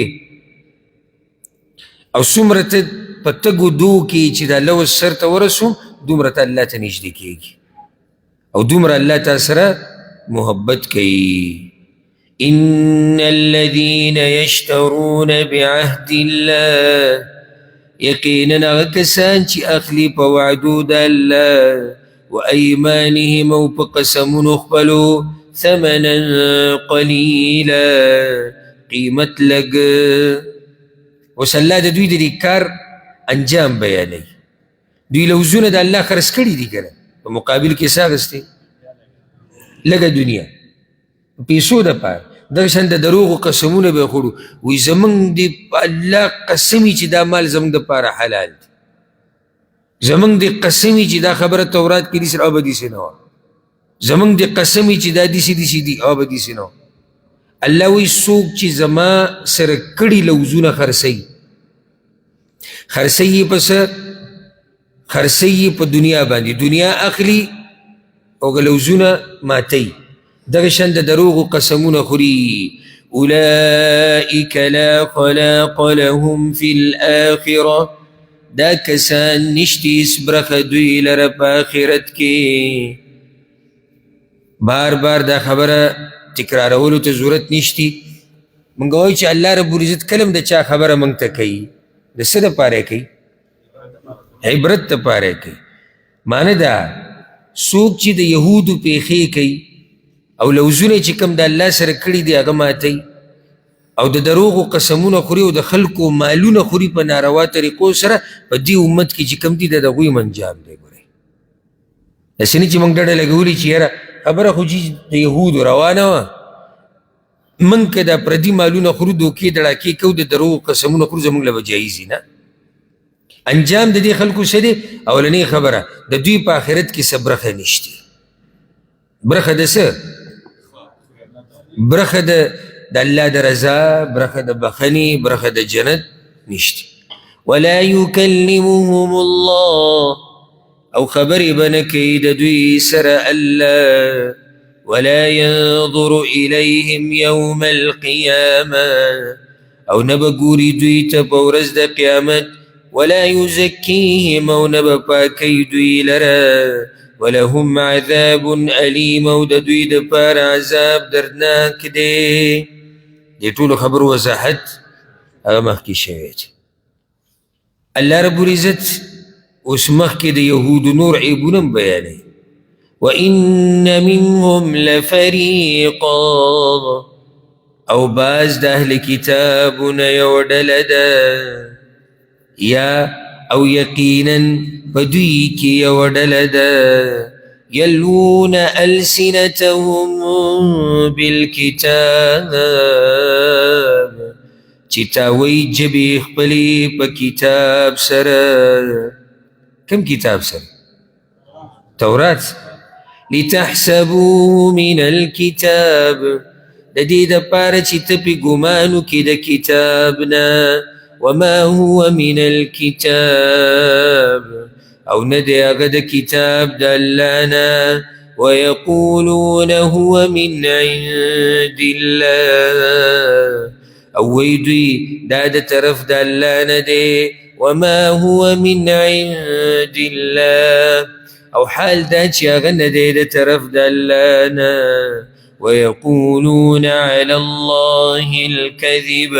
او سمرت پتگو دو کی چی دا لوز سر تا ورسوم دومرت اللہ تا نیجدی کی گی او دومر اللہ تا سر محبت کی ان الذين يشترون بعهد الله يقينا غكسان چی اخلی پا وعدود اللہ وأيمانهم او پا قسم نخبلو ثمنا قليلا قیمت لگ وصلا دا دوی دا کار انجام بیانی دوی لوزون دا اللہ خرس کری دی کرن مقابل کے ساغستے لگا دنیا پیسو دا پار درشان دا دروغ و قسمون بے خورو وی زمان دی اللہ قسمی چی دا مال زمان دا پارا حلال دی زمان دی قسمی چی دا خبر تورات کی دیسر آبادی سے نوا زمان دی قسمی چی دا دیسی دی آبادی سے نوا اللہ وی سوک چی زمان سر کڑی لوزون خرسی پس خرسی پا دنیا باندی دنیا اخلی اوگا لوزون ماتی دغه شان د دروغو قسمونه خوري. اولئک لا خلاق لهم فی الاخره، دا کسان نشتی اس برخه دوی لره په آخرت کې. بار بار دا خبره تکرارولو ته ضرورت نشتی. منگا وای چې الله رب العزت کلم د چا خبره منگ تا کئی، د څه دپاره کوي؟ عبرت دپاره کوي. معنی دا څوک چې د یهودو پیښې کوي او لوزونه چې کوم د الله سره کړي دي هغه ماتوي او د دروغو قسمونه خوري او د خلکو مالونه خوري په ناروا طریقو سره، په دې امت کې چې کوم دي د هغوی منجام دی. ګورئ داسې نه چې موږ ډډه لګولي چې یاره خبره خو د یهودو روانه وه، موږ که دا پردي مالونه خورو، دوکې دړاکې کوو، د دروغو قسمونه خورو، زموږ له به جایز دي نه. انجام د دې خلکو څه دی؟ اولنۍ خبره د دوی په آخرت کې څه برخه نشتی. برخه د څه؟ برخه د الله د رضا، برخه د بخنې، برخه د جنت نشتی. ولا یکلمهم الله، او خبرې به نه کوي د دوی سره الله. ولا ينظر إليهم يوم القيامة، او نه به ګوري دوی ته په ورځ د قیامت. ولا يزكيهم، او نه به پاکوي دوی لره. ولهم عذاب أليم، او د دوی دپاره عذاب دردناک دی. دې ټولو خبرو وضاحت هغه مخکې شوی دی. الله رب العزت اوس مخکې د یهودو نور عیبونه هم بیانوي. وَإِنَّ مِنْهُمْ لَفَرِيقًا، او باز د اهل کتابونه یو ډله ده، یا او یقینا په دوی کې یو ډله ده، یلوون السنتهم بالکتاب، چې تاوی جبې خپلې په کتاب سره. کوم کتاب سره؟ تورات. لتحسبوه من الكتاب، د دې دپاره چې ته پې ګمان وکړې د کتاب نه. وما هو من الكتاب، او نه دی هغه د کتاب د الله نه. ویقولون هو من عند الله، او وی دوی دا د طرف د الله نه دی. وما هو من عند الله، او حال دا چې هغه نه دی د طرف د الله نه. ویقولون علی الله الکذب،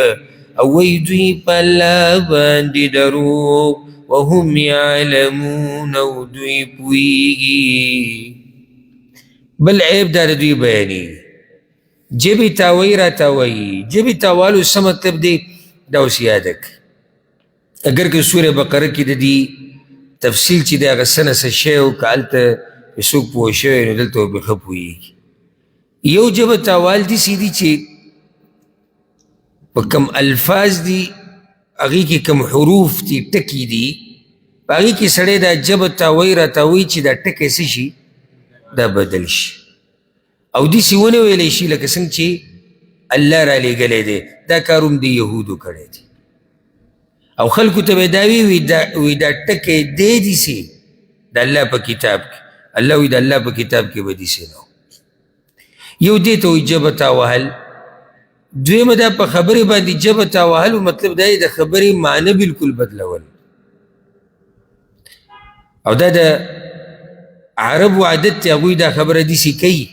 او وی دوی په الله باندې دروغ. وهم یعلمون، او دوی پوهیږي. بل عیب دا د دوی بیانیږي، جبې تاوی را تاوی. جبې تاوالو څه مطلب دی؟ دا اوس یاد کړئ. اگر که سورة بقره کې د دې تفصیل چې د هغه څه نه څه شی و، که هلته څوک پوه شوی نو دلته به ښه پوهېږي. یو جبه تاوال داسې دي چې په کم الفاظ دي، هغې کې کم حروف دي، ټکي دي، په هغې کې سړی دا جبه تاوی را تاوی چې دا ټکی څه شي؟ دا بدل شي. او داسې ونه ویلی شي لکه څنګه چې الله را لېږلی دی. دا کار هم د یهودو کړی دی، او خلکو ته به دا وي دا ټکی دی داسې د الله په کتاب کې. الله وایي د الله په کتاب کې به داسې نه. یو دې ته وایي جبه تاوهل. دویمه دا په خبرې باندې جبه تاوهل، مطلب دا د خبرې معنی بالکل بدلول. او دا د عربو عادت دی، هغوی دا خبره داسې کوي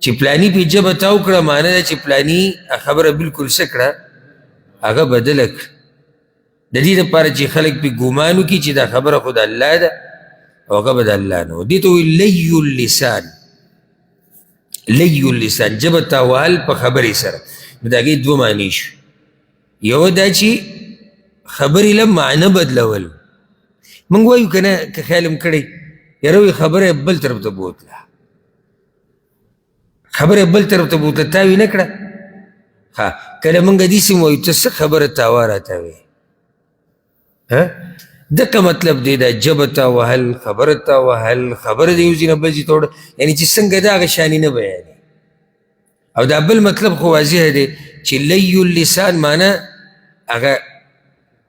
چې پلاني پې جبه تاو کړه، معنی ده چې پلاني خبره بالکل څه کړه؟ هغه بدله کړه. د دې دپاره چې خلک پې ګمان وکړي چې دا خبره خو د الله ده او هغه به د الله نه و. دې ته وایي لی اللسان. لی اللسان، جبه تاوهل په خبرې سره. نو د هغې دوه معنی شو. یو دا چې خبرې له معنی بدلول. موږ وایو که نه، که خیال م کړی یاره وایي خبره بل طرف ته بوتله، خبره بل طرف ته بوتله، تاوی نه کړه. ها کله موږ داسې م وایو ته څه خبره تاوه راته وایې، دغه مطلب دی دا جبه تاوهل، خبره تاوهل، خبره د یو ځای نه بل ځای ته وړه، یعنې چې څنګه ده هغه شانې نه بیانې. او دا بل مطلب خو واضح دی چې لی اللسان معنی هغه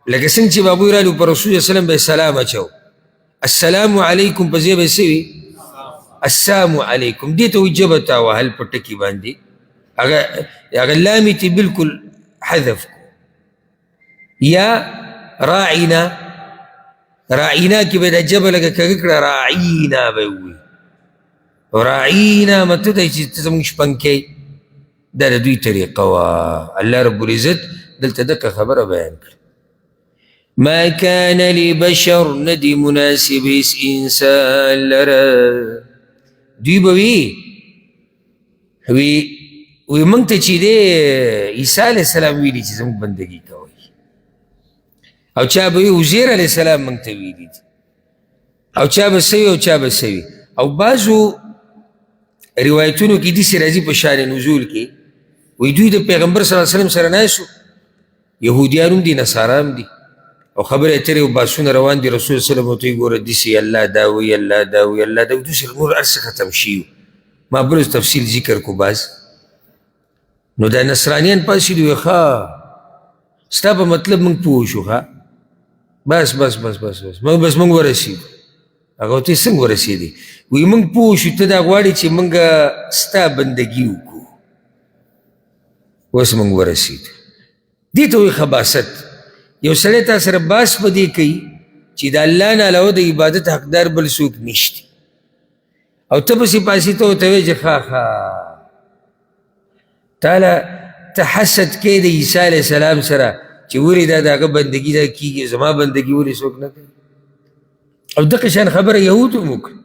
لکه څنګه چې بابوی رالو پر رسول صلی الله علیه وسلم به سلام اچو، السلام علیکم په ځای به یې څه وي؟ السلام علیکم دې ته وایي ژبه تاوهل په ټکي باندې هغه لامې ته بلکل حذف کو یا راعینا راعینا کې به دا ژبه لږه کږه کړه راعینا به ووایي راعینا مطلب دی چې ته زموږ شپنکی دا د دوی طریقه وه الله رب العزت دلته دقه خبره بیان کړه ما كان لبشر ندی مناسب اس انسان لره دوی به وی موږ ته چې دی عیسی علیه السلام ویلي چې زموږ بندګي کوئ او چا به وي عزیر علیه السلام موږ ته ویلي دي او چا به سوي او چا به سوي او بعضو روایتونو کې داسې راځي په شان نزول کې وایي دوی د پیغمبر صلی الله علیه وسلم سره ناست یهودیان هم دي نصارا هم دي او خبرې اترې او بحثونه روان دي رسول صلی الله علیه وسلم ورته وایي ګوره داسې الله دا وایي الله دا وایي الله دا وایي دوی سره نور هر څه ختم شي ما بل تفصیل ذکر کو باز نو دا نصرانیان پاسې دوی ښه ستا په مطلب موږ پوه شو ښه بس بس بس بس بس موږ ورسېدو هغه ورته څنګه ورسېدې وایي موږ پوه شو ته دا غواړې چې موږ ستا بندګي وکړو اوس موږ ورسېدو دې ته وایي خباست یو سړی تا سره باس په دې کوي چې د الله نه علاوه د عبادت حقدار بل څوک نشته او ته پسې پاسې ته ورته وایې چې ښه تاله ته حسد کوې د عیسی علیه السلام سره چې ولې دا د هغه بندګي دا کېږي زما بندګي ولې څوک نه کوي او دغه شان خبره یهود هم وکړه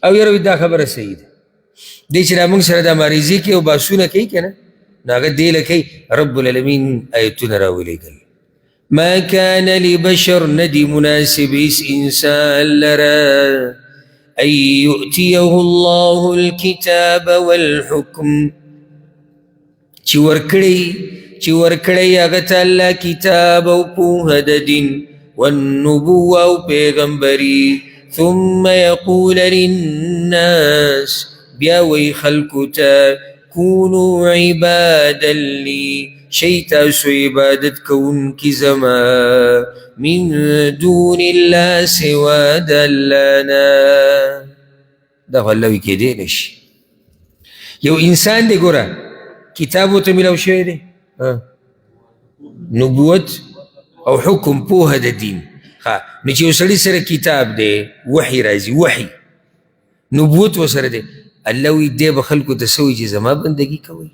او یاره دا خبره صحیح ده دی چې را موږ سره دا مریضي کوي او بحثونه کوي که نه نو هغه دې له کوي رب العالمین آیتونه راولېږل ما كان لبشر ندی مناسب اس انسان لره ان يؤتيه الله الكتاب والحكم چې ورکړی هغه ته الله کتاب او پوهه د دین والنبوة او پیغمبري ثم يقول للناس بیا وی خلقو ته كونوا عبادا لي شی تاسو عبادت کوونکي زما من دون الله سوا د الله نه دا خو الله وی کېدی نشي یو انسان دی ګوره کتاب ورته میلاو شوی دی نبوت او حکم پوهه د دین نو چې یو سړي سره کتاب دی وحی راځي وحی نبوت ورسره دی الله وی دی به خلکو ته څه وایي چې زما بندګي کوئ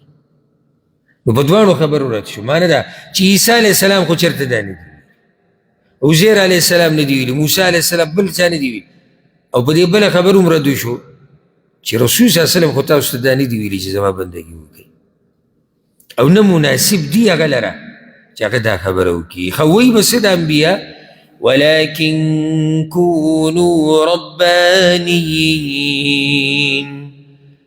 نو په دواړو خبرو رد شو معنی دا چې عیسی علیه السلام خو چېرته دا نه دي عزیر علیه السلام نه دي ویلي موسی علیه السلام بل چا نه دي ویلي او په دې بله خبرو هم رد شو چې رسول صلی الله علیه وسلم خو تاسو ته دا نه دي ویلي چې زما بندګي وکړئ او نه مناسب دي هغه لره چې هغه دا خبره وکړي خو وایي به څه د انبیا ولكن كونوا ربانيين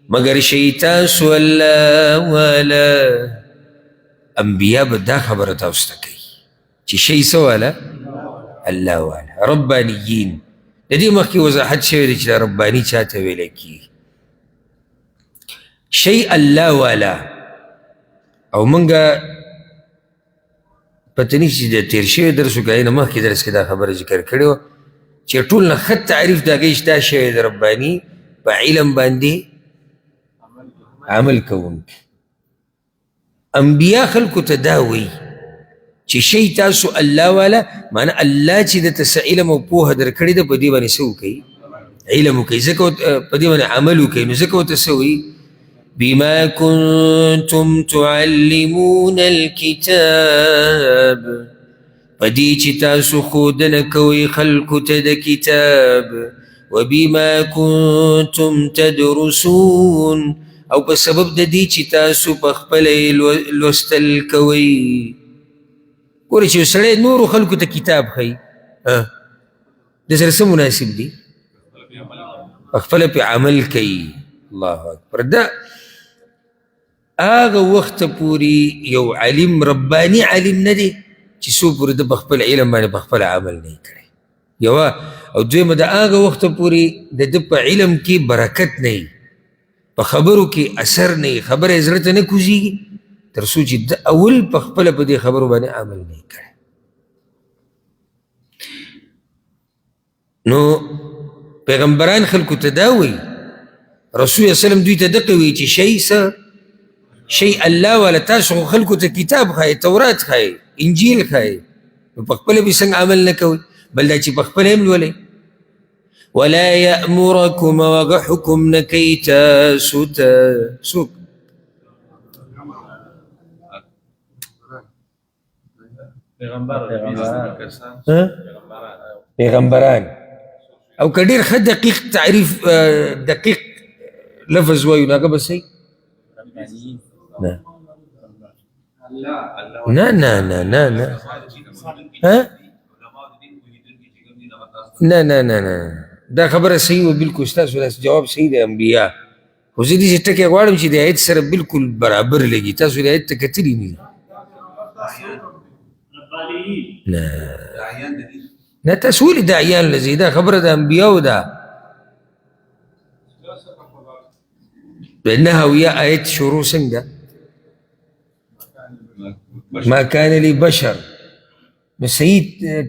مگر شئ تاسو الله والا انبیا به دا خبره تاسو ته کوي چې شئ څه والا الله والا ربانیین د دې مخکې وضاحت شوی دی چې دا رباني چاته ویلی کېږي شئ الله والا او موږ پته نه چې د تېر شوي درس وکړی نه مخکې درس کې دا خبره ذکر کړې وه چې ټول نه ښه تعریف د هغې شته شوی د رباني په علم باندې عمل کوونکی انبیا خلکو ته دا وایي چې شی تاسو الله والا معنی الله چې درته څه علم او پوهه درکړې ده په دې باندې څه وکوئ علم وکوئ ځکه په دې باندې عمل وکوئ نو ځکه ورته څه وایي بما كنتم تعلمون الكتاب پدې چې تاسو ښودنه کوئ خلکو ته د کتاب وبما كنتم تدرسون او په سبب د دې چې تاسو په خپله لوستل کوئ ګورې چې یو سړی نورو خلکو ته کتاب ښیي د سره څه مناسب دي په خپله پې عمل کوي الله اکبر دا هغه وخت پورې یو علم رباني علم نه دی چې څو پورې د په خپل علم باندې په خپل عمل نه کړی یوه او دویمه د هغه وخته پورې د ده په علم کې برکت نه وي په خبرو کې اثر نه وي خبره یې زړه ته نه کوزېږي تر څو چې د اول په خپله په دې خبرو باندې عمل نه کړی نو پیغمبران خلکو ته دا وایي رسول وسلم دوی ته دقه وی چې شی څه شی الله والا تاسو خو خلکو ته کتاب ښایي تورات ښایي انجیل ښایي نو په خپله به څنګه عمل نه کوئ بل دا چې په خپله هم لولئ ولا یأمرکم وغه حکم نه کوي تاسو ته څوک پیغمبران او که ډېر ښه دقیق تعریف دقیق لفظ وایو نو هغه به صحیح نه نه نه نه نه ها نه نه نه نه دا خبره صحیح و بالکل ستاسو دا جواب صحیح دی انبیا خو زه داسې ټکي غواړم چې د آیت سره بالکل برابر لګي تاسو د آیت ته کتلي نه دي نه نه تاسو ولې داعیان لځئ دا خبره د انبیاو ده نهویه آیت شروع څنګه ما كان لبشر نو صحیح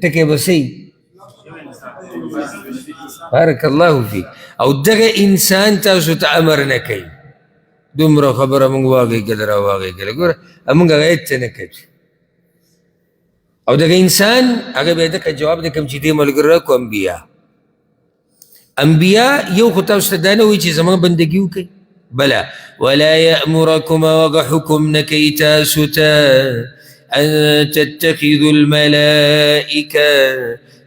ټکی به صحیح بارک الله فیک او دغه انسان تاسو ته امر نه کوي دومره خبره موږ واغېږله راواغېږله ګوره موږ هغه آیت ته نه کوي او دغه انسان هغه به دغه جواب دی کوم چې دې ملګرو راکړو انبیا یو خو تاسو ته دا نه وایي چې زما بندګي وکړئ بلا ولا يأمركم وغ حكم نكي تاسوتا أن تتخذوا الملائكة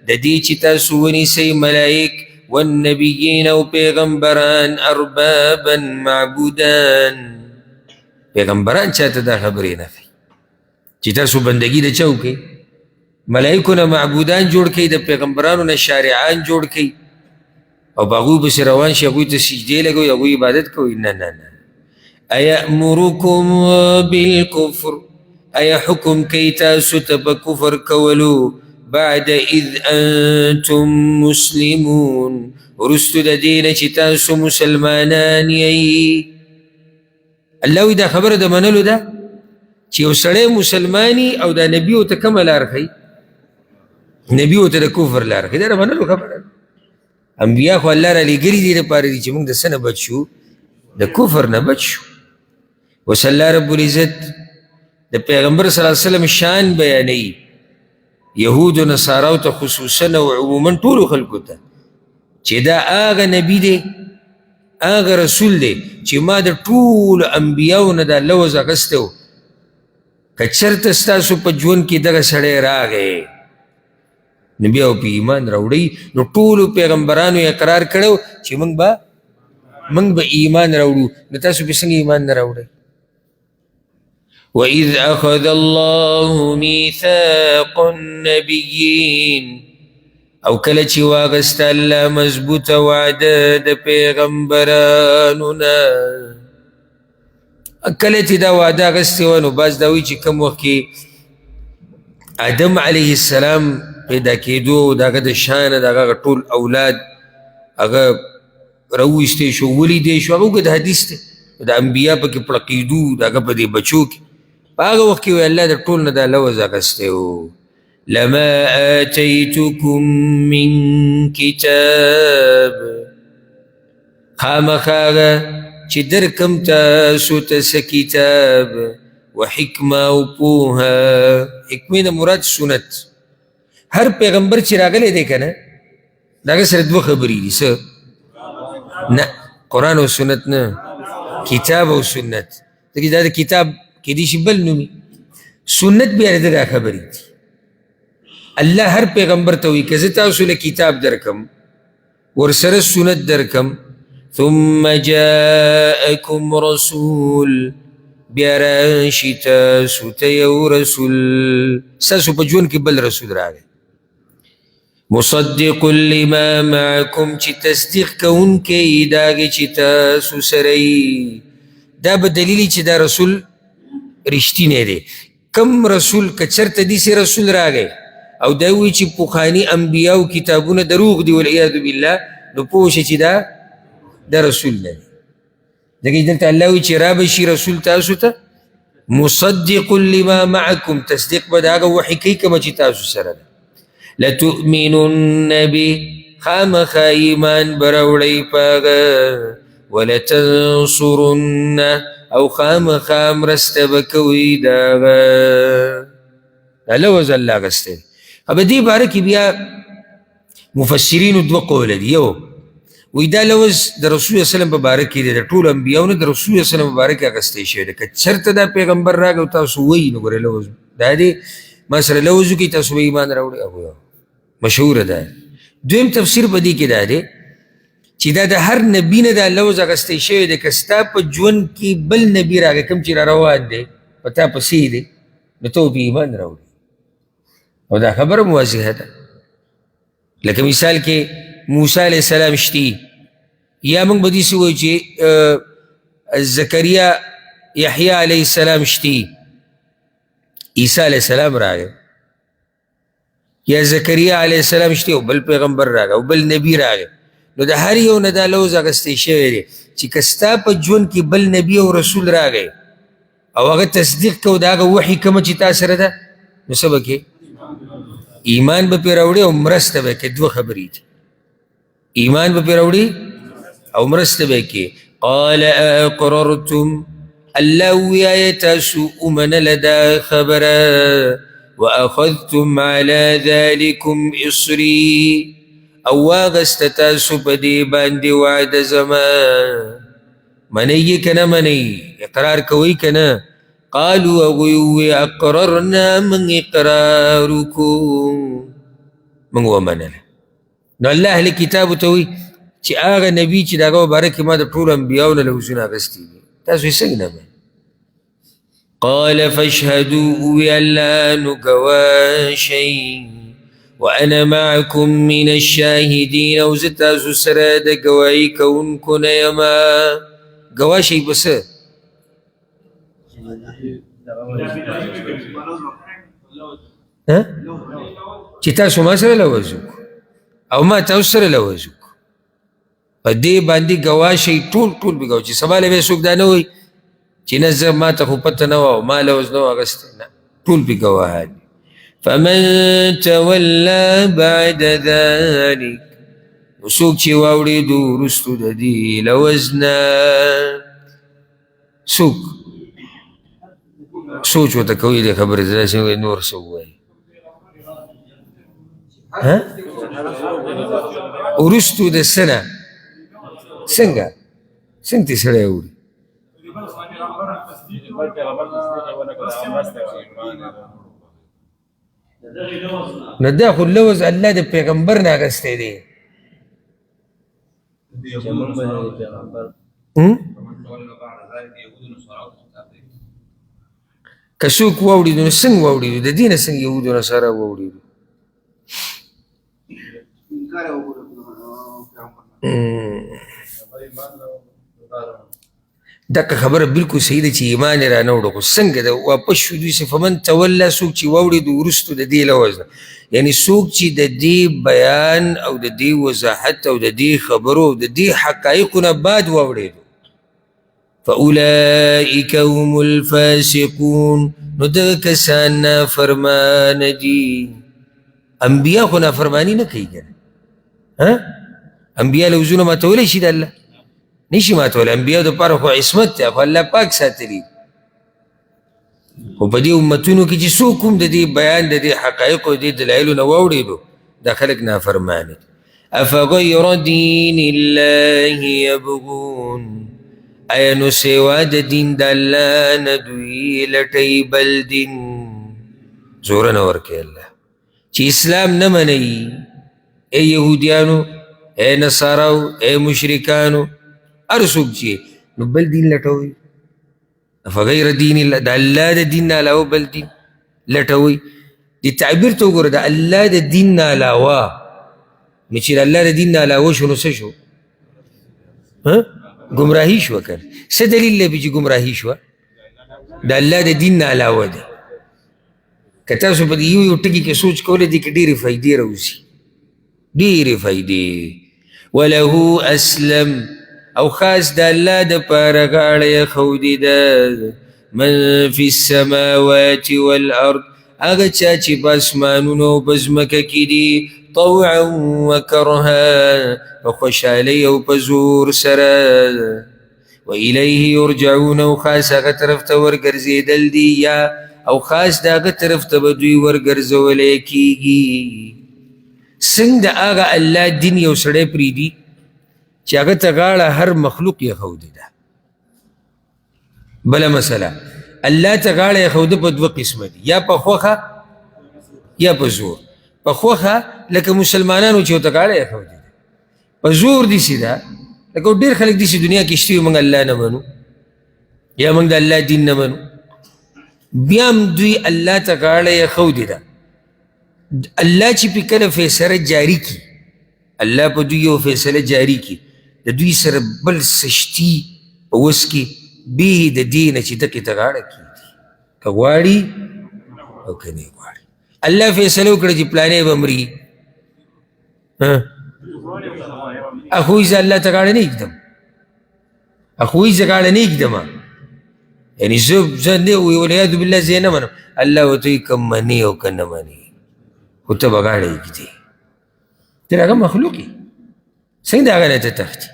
دديش تاسوني سي ملائك والنبيين وبيغمبران أربابا معبودان بيغمبران چاته دا خبرين في چی تاسو بندگی دا چاو کئی ملائکونا معبودان جوڑ کئی دا پیغمبرانونا شارعان جوڑ کئی او باغوی بس روان شي هغوی ته سجدې لګوي هغوی عبادت کوي نه نه نه ایأمرکم بالکفر ایا حکم کوي تاسو ته په کفر کولو بعد اذ انتم مسلمون وروستو د دې نه چې تاسو مسلمانان یئ الله وایي دا خبره د منلو ده چې یو سړی مسلماني او دا نبي ورته کومه لار ښیي نبي ورته د کفر لار ښیي دا د منلو خبره ده انبیا خو الله را لېږلي دي دپاره دي چې موږ د څه نه بچ شو د کفر نه بچ شو اوس الله رب العزت د پیغمبر صلی الله علیه وسلم شان بیانوي یهود و نصاراو ته خصوصا او عموما ټولو خلکو ته چې دا هغه نبي دی هغه رسول دی چې ما د ټولو انبیاو نه دا لوز اخیستی و که چېرته ستاسو په ژوند کې دغه سړی راغی نو بیا په ایمان راوړئ نو ټولو پیغمبرانو اقرار کړی چې موږ به ایمان راوړو نو تاسو به څنګه ایمان نه راوړئ وَإِذْ أَخَذَ اللَّهُ مِيثَاقَ النَّبِيِّينَ او کله چې واغسته الله مضبوطه وعده د پیغمبرانو نه کله چې دا وعده اخیستې وه نو بعض دا وایي چې کوم وخت کې آدم علیه السلام پیدا کېدو د هغه د شانه د هغه ټول اولاد هغه راویستی شو ولیدی شو هغه اوږد حدیث دی د انبیا پکې پړقېدو د هغه په دې بچو کې په هغه وخت کې وی الله د ټول نه دا لوز اخیستی و لما آتيتكم من كتاب خامخاغا چې درکم تاسو ته څه کتاب وحکمه او پوهه حکمې نه مراد سنت هر پیغمبر چې راغلی دی که نه د هغه سره دوه خبرې دي څه نه قرآن او سنت نه کتاب او سنت ځکه دا د کتاب کیدای شي بل نومي سنت بیا د دا خبرې دي الله هر پیغمبر ته وایي که زه تاسو له کتاب درکم ورسره سنت درکم ثم جاءکم رسول بیا راشي تاسو ته یو رسول ستاسو په ژوند کې بل رسول راغی مصدق لما معکم چې تصدیق کوونکی د هغې چې تاسو سره یي دا به دلیل چې دا رسول رښتینی دی کم رسول که چېرته داسې رسول راغی او دا وایي چې پخواني انبیاو کتابونه دروغ دي والعیاذ بالله نو پوه شه چې دا رسول نه دی ځکه دلته الله وایي چې را به شي رسول تاسو ته مصدق لما معکم تصدیق به د هغه وحي کوي کومه چې تاسو سره ده لتؤمنن به خامخا ایمان به راوړئ په هغه ولتنصرن او خامخا مرسته به کوئ د هغه. دا لوز الله اخیستی دی. په دې باره کې بیا مفسرینو دوه قوله دي. یو وایي دا لوز د رسول الله وسلم په باره کې دی، د ټولو انبیاونو د رسول الله وسلم په باره کې اخیستی شوی دی. که چېرته دا پیغمبر راغی او تاسو وایي نو ګورئ لوز دا دی ما سره لوز وکړي تاسو به ایمان راوړئ. مشهوره ده. دویم تفسیر په دې کې دا دی چې دا د هر نبي نه دا لوز اخیستی شوی دی. که ستا په ژوند کې بل نبي راغی کوم چې را روان دی په تا پسې دی نو ته به ایمان راوړي. او دا خبره موضحه ده. لکه مثال کې موسی علیه السلام شتي، یا موږ به داسې وایو چې زکریا یحیی علیه السلام شتي، عیسی علیه السلام راغی، یا زکریا علیه السلام شتي او بل پیغمبر راغی او بل نبی راغی. نو د هر یو نه دا لوز اخیستی شوی دی چې که ستا په ژوند کې بل نبي او رسول راغی او هغه تصدیق کو د هغه وحي کومه چې تا سره ده نو څه به کې ایمان به پرې راوړي او مرسته به کې. دوه خبرې دي، ایمان به پرې راوړي او مرسته به کې. قال اقررتم، الله ووایه تاسو ومنله دا خبره، واخذتم على ذلكم اصري، او واغسته تاسو په دې باندې وعده زما. منئ که نه منئ؟ اقرار کوئ که نه؟ قالوا هغوی اقررنا، من اقرار وکړو، موږ ومنله. نو الله اهل کتابو ته وایي چې هغه نبي چې د هغه په باره کې ما د ټولو انبیاو نه لوزونه اخیستي دي تاسو یې څنګه نه منئ؟ قال فاشهدوا، ووی الله نو ګواه شئ، وانا معكم من الشاهدين، او زه تاسو سره د ګواهي کوونکو نه یمه. ګواه شئ په څه؟ چې تاسو ما سره لوز وکړو او ما تاسو سره لوز وکړو، په دې باندې ګواه شئ. ټول به ګواه چې سبا له به څوک دا نه وایي چې نه زه ما ته خو پته نه وه او ما لوز نه و اخیستی، نه، ټول به ګواهان دي. فمن تولى بعد ذلك، نو څوک چې واوړېدو وروستو د دې لوز نه، څوک سوچ ورته کوي دې خبرې زه داسې نور څه ووایي وروستو د څه نه؟ څنګه څنګه سړی وړي؟ نو دا خو لوز الله د پیغمبر نه اخیستی دی. که څوک واوړېدو نو څنګه واوړېدو؟ د دې نه څنګه یهودو نصارا واوړېدو؟ دغه خبره بالکل صحیح ده چې ایمان یې رانه وړو، خو څنګه ده واپس شو دوی سه فمن توله، څوک چې واوړېدو وروستو د دې لوز نه، یعنې څوک چې د دې بیان او د دې وضاحت او د دې خبرو او د دې حقایقو نه بعد واوړېدو. فاولئک هم الفاسقون، نو دغه کسان نافرمانه دي. انبیا خو نافرماني نه کوي کنه، انبیا لوزونه ماتولی شي د الله؟ نشي ماتولی. انبیا دپاره خو عصمت دی، خو الله پاک ساتلی. خو په دې امتونو کې چې څوک هم د دې بیان د دې حقایقو د دې دلایلو نه واوړېدو دا خلک نافرمانه دي. افغیر دین الله یبغون، آیا نو سوا د دین د الله نه دوی لټوي بل دین؟ زوره نه ورکوي الله چې اسلام نه منئ. ای یهودیانو، ای نصاراو، ای مشرکانو، هر څوک چې نو بل دین لټوئ. افغیر دین الله، د الله د دین نه علاوه بل دین لټوئ. دې تعبیر ته وګوره، د الله د دین نه علاوه، نو چې د الله د دین نه علاوه شو نو څه شو؟ گمراهی شو کنه. څه دلیل لري چې گمراهی شو؟ د الله د دین نه علاوه ده. که تاسو په یو یو ټکي کې سوچ کولی دي کې ډېرې فایدې راوځي، ډېرې فایدې. وله اسلم، او خاص د الله دپاره غاړه یې ښودې ده، من فی السماوات والارض، هغه چا چې په اسمانونو او په ځمکه کې دي، طوعا وكرها فخوشالي او پزور سرا وإليه يرجعون او خاص هغه طرف ته ورګرځېدل دي یا او خاص داغه طرف ته به دوی ورګرځولی کېږي. څنګه د هغه الله دین یو سړی پرېږدي چې هغه ته غاړه هر مخلوق یې ښودې ده. بله مسله الله ته غاړه یې ښوده په دوه قسمه دي، یا په خوښه یا په زور. په خوښه لکه مسلمانانو چې ورته غاړه یې ښودې ده، په زور داسې ده لکه ډېر خلک داسې دنیا کې شته وي موږ الله نه منو یا موږ د الله دین نه منو، بیا هم دوی الله ته غاړه یې ښودې ده. الله چې پې کله فیصله جاري کي، الله په دوی یو فیصله جاري کي، د دوی سره بل سشتي په وس کې بې د دې نه چې دقې ته غاړه کېږدي، که غواړي او که نه غواړي. الله فیصله وکړه چې پلانی به مري، اخوی زه الله ته غاړه نه ایږدم، اخوی زه غاړه نه ایږدم، یعنې زه نه والعیاذ بالله زه یې نه منم. الله ورته وایي که منې او که نه منې خو ته به غاړه ایږدې، ته د هغه مخلوق یې، څنګه د هغه نه ته تښتي؟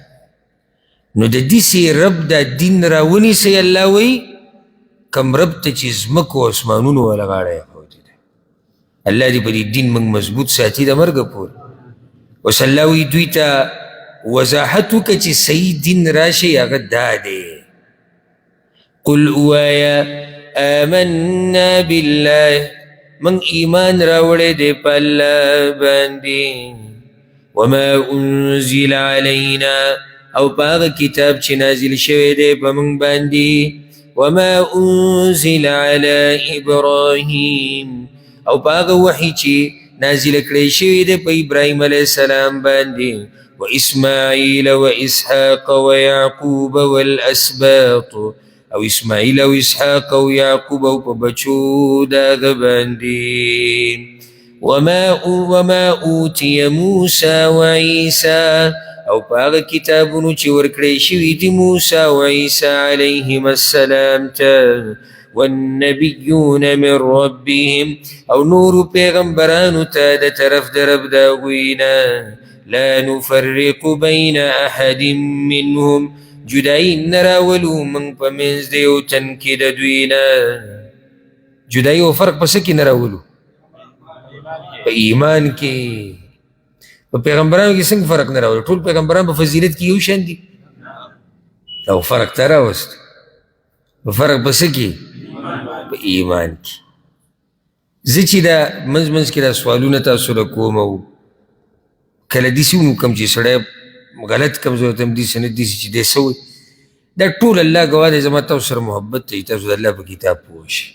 نو د داسې رب دا دین راونیسئ. الله وایي کم رب ته چې ځمکو او اسمانونو والا غاړه یې ښودې ده. الله دې په دې دین موږ مضبوط ساتي د مرګه پورې. اوس الله وایي دوی ته وضاحت وکړه چې صحیح دین راشي، هغه دا دی قل اوایا آمنا بالله، من ایمان راوړی دی په الله باندې، وما انزل علینا او په هغه کتاب چې نازل شوی دی په موږ باندې، وما انزل علی ابراهیم او په هغه وحی چې نازل کړی شوی دی په ابراهیم علیه السلام باندې، و اسماعیل و اسحاق و یعقوب والاسباط او اسماعیل او اسحاق او یعقوب او په بچو د هغه باندې، وما اوتی موسی و عیسی او په هغه کتابونو چې ورکړی شوي دي موسی او عیسی علیهم السلام ته، والنبیون من ربهم او نورو پیغمبرانو ته د طرف د رب د هغوی نه، لا نفرق بین احد منهم جدایي نه راولو موږ په منځ د یو تن کې د دوی نه. جدایي او فرق په څه کې نه راولو؟ په ایمان کې. په پیغمبرانو کې څنګه فرق نه راولو؟ ټول پیغمبران په فضیلت کې یو شان دي او فرق ته راوست. په فرق په څه کې؟ په ایمان کې. زه چې دا منځ منځ کې دا سوالونه تاسو له کوم او کله داسې وکړم چې سړی غلط کم زه ورته هم داسې نه داسې چې دی څه وایي، دا ټول الله ګواه دی زما تاسو سره محبت دی، تاسو د الله په کتاب پوه شئ.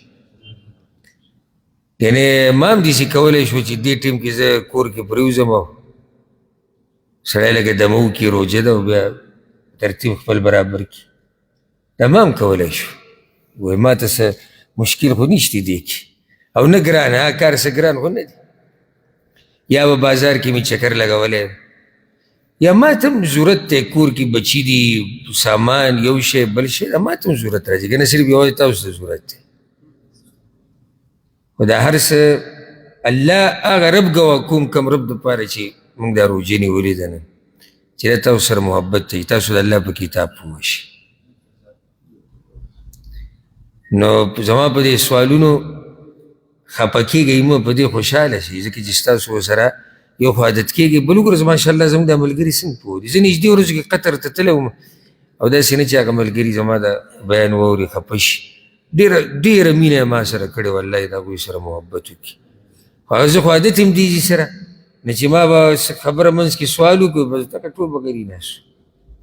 یعنې ما هم داسې کولی شو چې دې ټیم کې زه کور کې پرېوځم او سړی لکه دمه وکړي روژه ده او بیا ترتیب خپل برابر کړي، دا ما هم کولی شو. وایي ما ته څه مشکل خو نشته دې کې او نه ګران، هغه کار څه ګران خو نه دی. یا به بازار کې مې چکر لګولی یا ما ته هم ضرورت دی، کور کې بچي دي سامان یو شی بل شی، دا ما ته هم ضرورت راځي، که نه صرف یوازې تاسو ته ضرورت دی. خو دا هر څه الله هغه رب ګواه کوم کوم رب دپاره چې موږ دا روژې نیولې ده نن چې دا تاسو سره محبت دی، تاسو د الله په کتاب پوه شئ. نو زما په دې سوالونو خفه کېږئ مه، په دې خوشحاله شئ، ځکه چې ستاسو سره یو خو عادت کېږي. بل ورځ ماشاءالله زموږ دا ملګري څنګه پوه دي. زه نږدې ورځو کې قطر ته تللی وم او داسې نه چې هغه ملګري زما د بیان واوري خفه شي. ډېره مینه یې ما سره کړې، والله د هغوی سره محبت وکړي. خو زه خو عادت یم دې سره نه چې ما به خبره منځ کې سوال وکړو بس دغه ټول به غري ناست.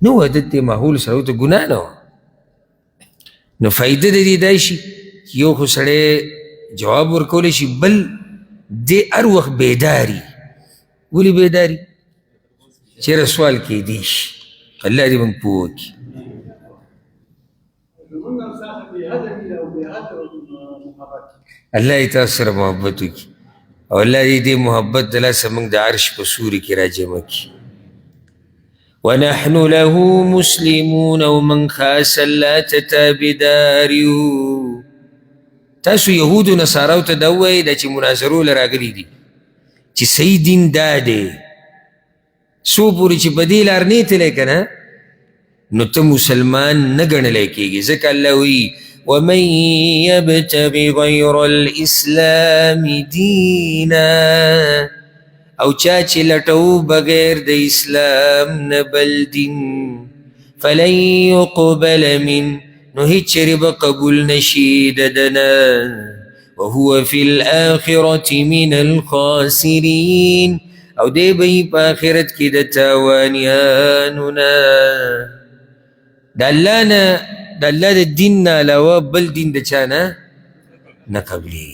نو عادت دی ماحول سره ورته ګناه نه وه. نو فایده د دې دا شي چې یو خو سړی جواب ورکولی شي، بل دی هر وخت بیداري. ولې بیداري؟ چېرې سوال کېدی شي. الله دې موږ پوه کړي. الله دې تاسو سره محبت وکړي او الله دې محبت د لاسه موږ د عرش په سوري کې راجمع کړي. ونحن له مسلمون او من خاص الله ته تابعدار یو. تاسو یهودو نصاراو ته دا ووایئ دا چې مناظرو له راغلي دي چې صحیح دین دا دی څو پورې چې په دې لار نه تللی که نه نو ته مسلمان نه ګڼلی کېږي ځکه الله وایي ومن يبتغ غير الاسلام دینا او چا چې لټو بغیر د اسلام نه بل دین فلن يقبل من نو هیڅ چېرې به قبول نشي د ده نه وهو في الآخرة من الخاسرين او دی به یې په آخرت کې د تاوانیانو نه د الله نه د الله د دین نه علاوه بل دین د چا نه نه قبلي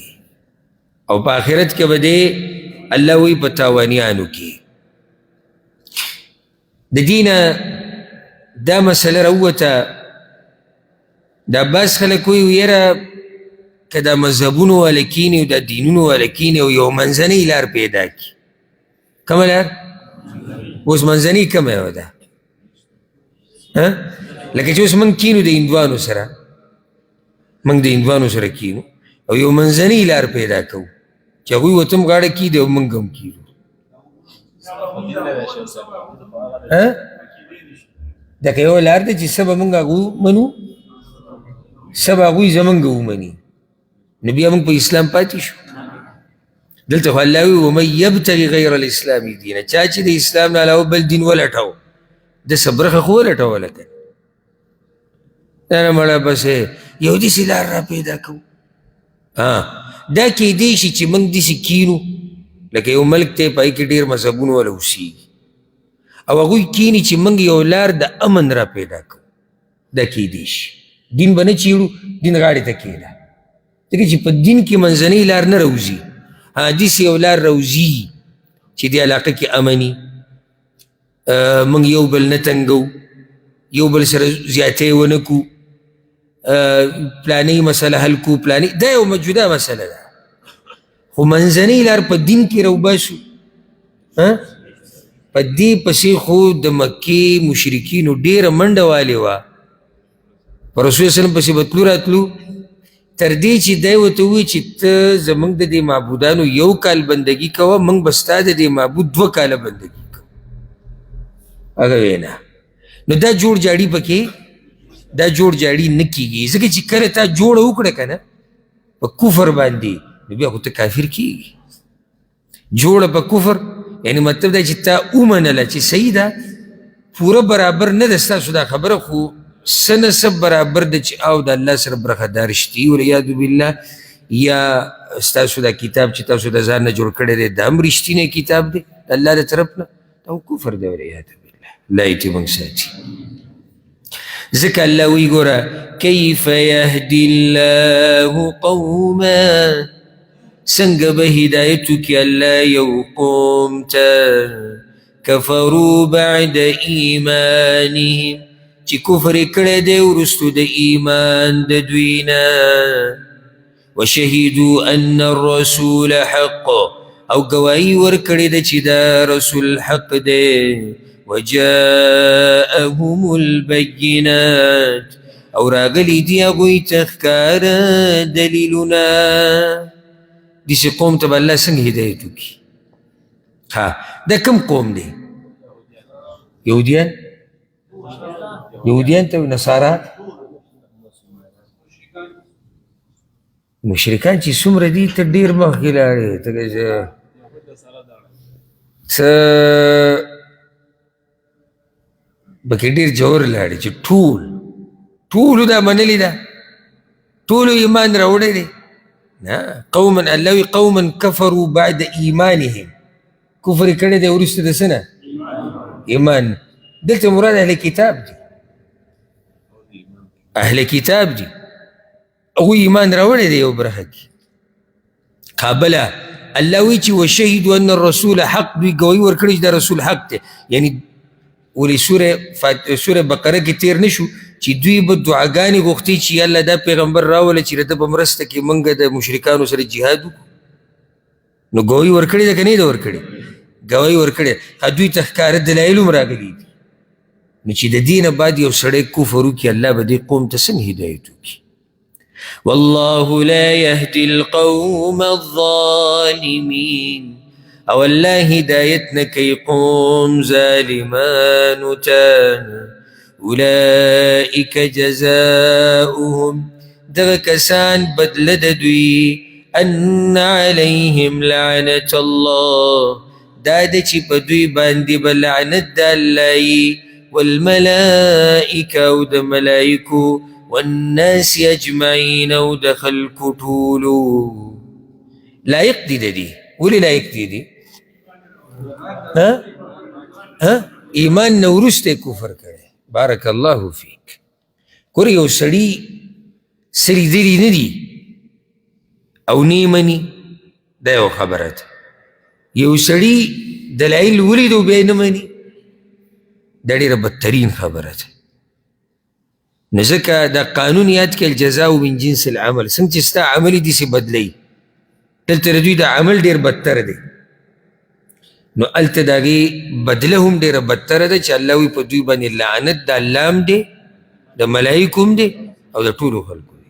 او په آخرت کې به دی الله وی په تاوانیانو کې د دینه دا مسله راووته دا بس خلک وایي یره که دا مذهبونو والا کیني او دا دینونو والا کیني او یو منځنۍ لار پیدا کړي کومه لار اوس منځنۍ کومه یوه ده لکه چې اوس موږ کینو د هندوانو سره موږ د هندوانو سره کینو او یو منځنۍ لار پیدا کوو چې هغوی ورته هم غاړه کیږدي او موږ هم کیږو دکه یو لار ده چې څه به موږ هغو منو څه به هغوی زموږ ومني نو بیا موږ په اسلام پاتې شو دلته خو الله وایي ومن یبتغي غیر الاسلام دینا چا چې د اسلام نه علاوه بل دین ولټو دسه برخه خو ولټوله که نه نه مړه بس یو داسې لار را پیدا کوو دا کیدی شي چې موږ داسې کینو لکه یو ملک ته پای کې ډېر مذهبونه والا اوسېږي او هغوی کیني چې موږ یو لار د امن را پیدا کوو دا کیدی شي دین به نه چیړو دین غاړې ته کېده ځکه چې په دین کې منځنۍ لار نه روځي داسې یو لار روځي چې دې علاقه کې امني موږ یو بل نه تنګو یو بل سره زیاتۍ ونه کړو پلانې مسله حل کړو پلانې دا یو جدا مسله ده خو منځنۍ لار په دین کې روباسو په دې پسې خو د مکې مشرکینو ډېره منډه والې وه په رسول وسلم پسې به تلو راتلو تر دې چې دی ورته ووایي چې ته زموږ د دې معبودانو یو کال بندګي کوه موږ به ستا د دې معبود 2 کاله بندګي کوو هغه وینا نو دا جوړ جاړي پکې دا جوړ جاړي نه کېږي ځکه چې کله تا جوړه وکړه که نه په کفر باندې نو بیا خو ته کافر کېږي جوړه په کفر یعنی مطلب دا چې تا ومنله چې صحیح ده پوره برابر نه ده ستاسو دا خبره خو څه نه څه برابر ده چې او د الله سره برخدار شتي والعیاذ بالله یا ستاسو دا کتاب چې تاسو د ځان نه جوړ کړی دی دا هم رښتینی کتاب دی د الله د طرف نه دا کفر دی والعیاذ بالله الله یې موږ ساتي ځکه الله وایي ګوره کیف یهدي الله قوما څنګه به هدایت وکړي الله یو قوم ته کفروا بعد ایمانهم چې کفر یې کړی دی وروستو د ایمان د دوی نه وشهدوا ان الرسول حق او ګواهي ورکړې ده چې دا رسول حق دی وجاءهم البینات او راغلي دي هغوی ته ښکاره دلیلونه داسې قوم ته به الله څنګه هدایت وکړي دا کوم قوم دی یهودیان یهودیان ته نصارا مشرکان چې څومره دي ته ډېر مخکې لاړې ته څه پکې ډېر جوړ لاړې چې ټولو دا منلې ده ټولو ایمان راوړی دی نه قوما الله وي قوما کفروا بعد ایمانهم کفر یې کړی دی وروسته د څه نه ایمان دلته مراد اهل کتاب دي اهل کتاب دي هغوی ایمان راوړی دی یو برخه کې قابله الله وایي چې وشهدوا ان الرسول حق دوی ګواهي ورکړي چې دا رسول حق دی یعنی ولې سوره بقره کې تیر نه شو چې دوی به دعاګانې غوښتي چې الله دا پیغمبر راوله چې د ده په مرسته کې موږ د مشرکانو سره جهاد وکړو نو ګواهي ورکړې ده که نه ده ورکړې ګواهي ورکړې دوی ته ښکاره دلایل هم راغلي دي نو چې د دې نه بعد یو سړی کفر وکړي الله به دې قوم ته څنګه هدایت وکړي والله لا يهدي القوم الظالمين او الله هدایت نکی قوم ظالمانو تا اولئک جزاؤهم دغه کسان بدله د دوی ان علیهم لعنة الله دا د چې په دوی باندې به لعنت د الله یي والملائکه او د ملائکو والناس اجمعین او د خلکو ټولو. لایق دي د دې ولې لایق دي دي ایمان نه وروسته کفر کړی. بارک الله فیک. ګوره یو سړي دلی نه دي او نه مني دا یو خبره ده. یو سړي دلایل ولید او بیا نه مني دا ډېره بدترین خبره ده. نو ځکه دا قانون یاد کړه الجزاء من جنس العمل. څنګه چې ستا عمل یې داسې بدلوي دلته د دوی دا عمل ډېر بدتر دی نو هلته د هغې بدله هم ډېره بدتره ده چې الله وایي په دوی باندې لعنت د الله هم دی د ملایکو هم دی او د ټولو خلکو دی.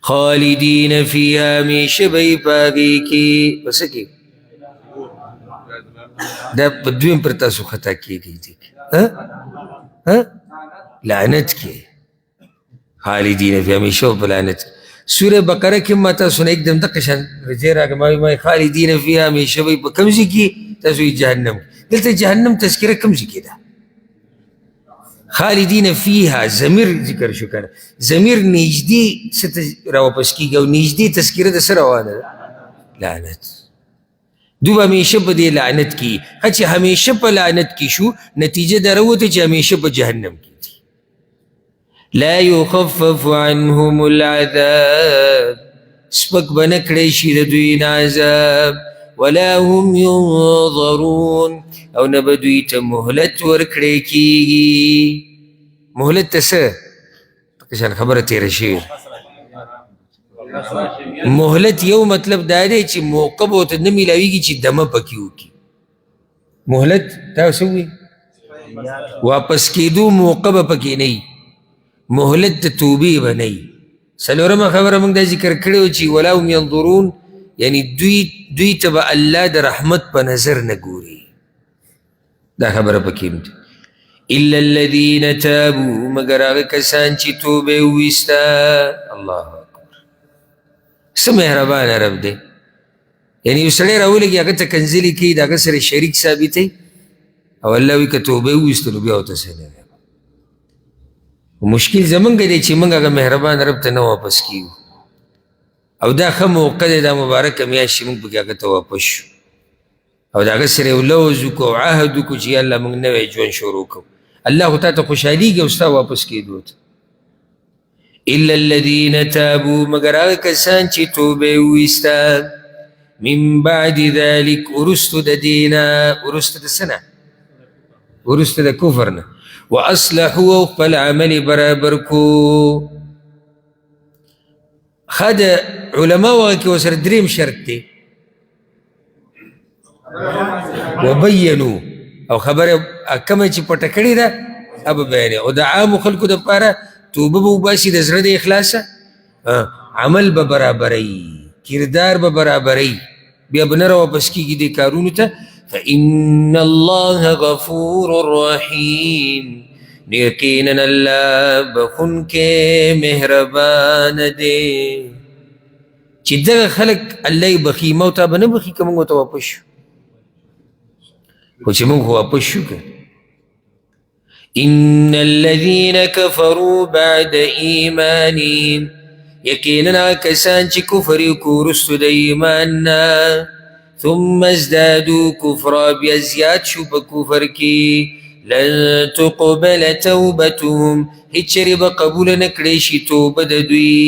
خالدین فیها همیشه به یې په هغې کې په څه کې دا په دویم پر تاسو خطا کېږي لعنت کې خالدین فیها همیشه په لعنت کې. سوره بقره کې ما تاسو نه एकदम دقه شان رجې راغی ما خالدین فیها همیشه به په کوم ځای کې تاسو یې جهنم. دلته جهنم تذکره کوم ځای کې ده؟ خالدین فیها ضمیر ذکر شو کنه. ضمیر نږدې څه ته راواپس کېږي او نږدې تذکره د څه روانه ده؟ لعنت. دوی به همیشه په دې لعنت کې چې همیشه په لعنت کې شو نتیجه دا راوته چې همیشه په جهنم کې. لا يخفف عنهم العذاب سپک بنه کړی شي د دوی نه عذاب ولا هم ينظرون او نه به دوی ته مهلت ورکړی کېږي. مهلت ته څه پکشان خبره تېره شوې. مهلت یو مطلب دا دی چې موقع به ورته نه میلاویږي چې دمه پکې وکړي. مهلت تا څه وایي واپس کېدو موقع به پکې نه وي. مهلت د توبې به نه وي. څلورمه خبره موږ دا ذکر کړې وه چې ولا هم ینظرون یعنی دوی ته به الله د رحمت په نظر نه ګوري. دا خبره پکې هم الا الذین تابو مګر هغه کسان چې توبې وویسته. الله اکبر. څه مهربانه رب دی. یعنی یو سړی راولږي هغه ته کنځلې کوي د هغه سره شریک ثابتوي او الله وایي که توبې وویسته نو بیا ورته څه نه دی. مشکل زمونږ دی چې موږ هغه مهربان رب ته نه واپس کیو او دا ښه موقع دی دا مبارکه میاشت چې موږ پکې هغه ته واپس شو او د هغه سره یو لوز وکړو او عهد وکړو چې یا الله موږ نوی ژوند شروع کوو. الله خو تا ته خوشحالېږي او ستا واپس کېدو ته. الا الذین تابو مګر هغه کسان چې توبې وویسته من بعد ذلک وروستو د دې نه وروسته د څه نه وروسته د کفر نه واصلحوا او خپل عمل برابر کو. ښه د علماو هغه کې ورسره درېیم شرط دی وبینو او خبره کومه چې پټه کړې ده هغه بیانوي او د عامو خلکو دپاره توبه به وباسي د زړه د اخلاصه عمل به برابروي کردار به برابروي بیا به نه راواپس کېږي دې کارونو ته. فإن الله غفور رحیم یقینا الله بخونکی مهربان دی. چې دغه خلک الله یې بخي ما ورته به نه بخي که موږ ورته واپس شو خو چې موږ خو واپس شو که. ان الذین کفروا بعد ایمانهم یقینا کسان چې کفر یې کړو وروستو د ایمان نه ثم ازدادوا کفرا بیا زیات شو په کفر کې لن تقبل توبتهم هیڅ چېرې به قبوله نه کړی شي توبه د دوی.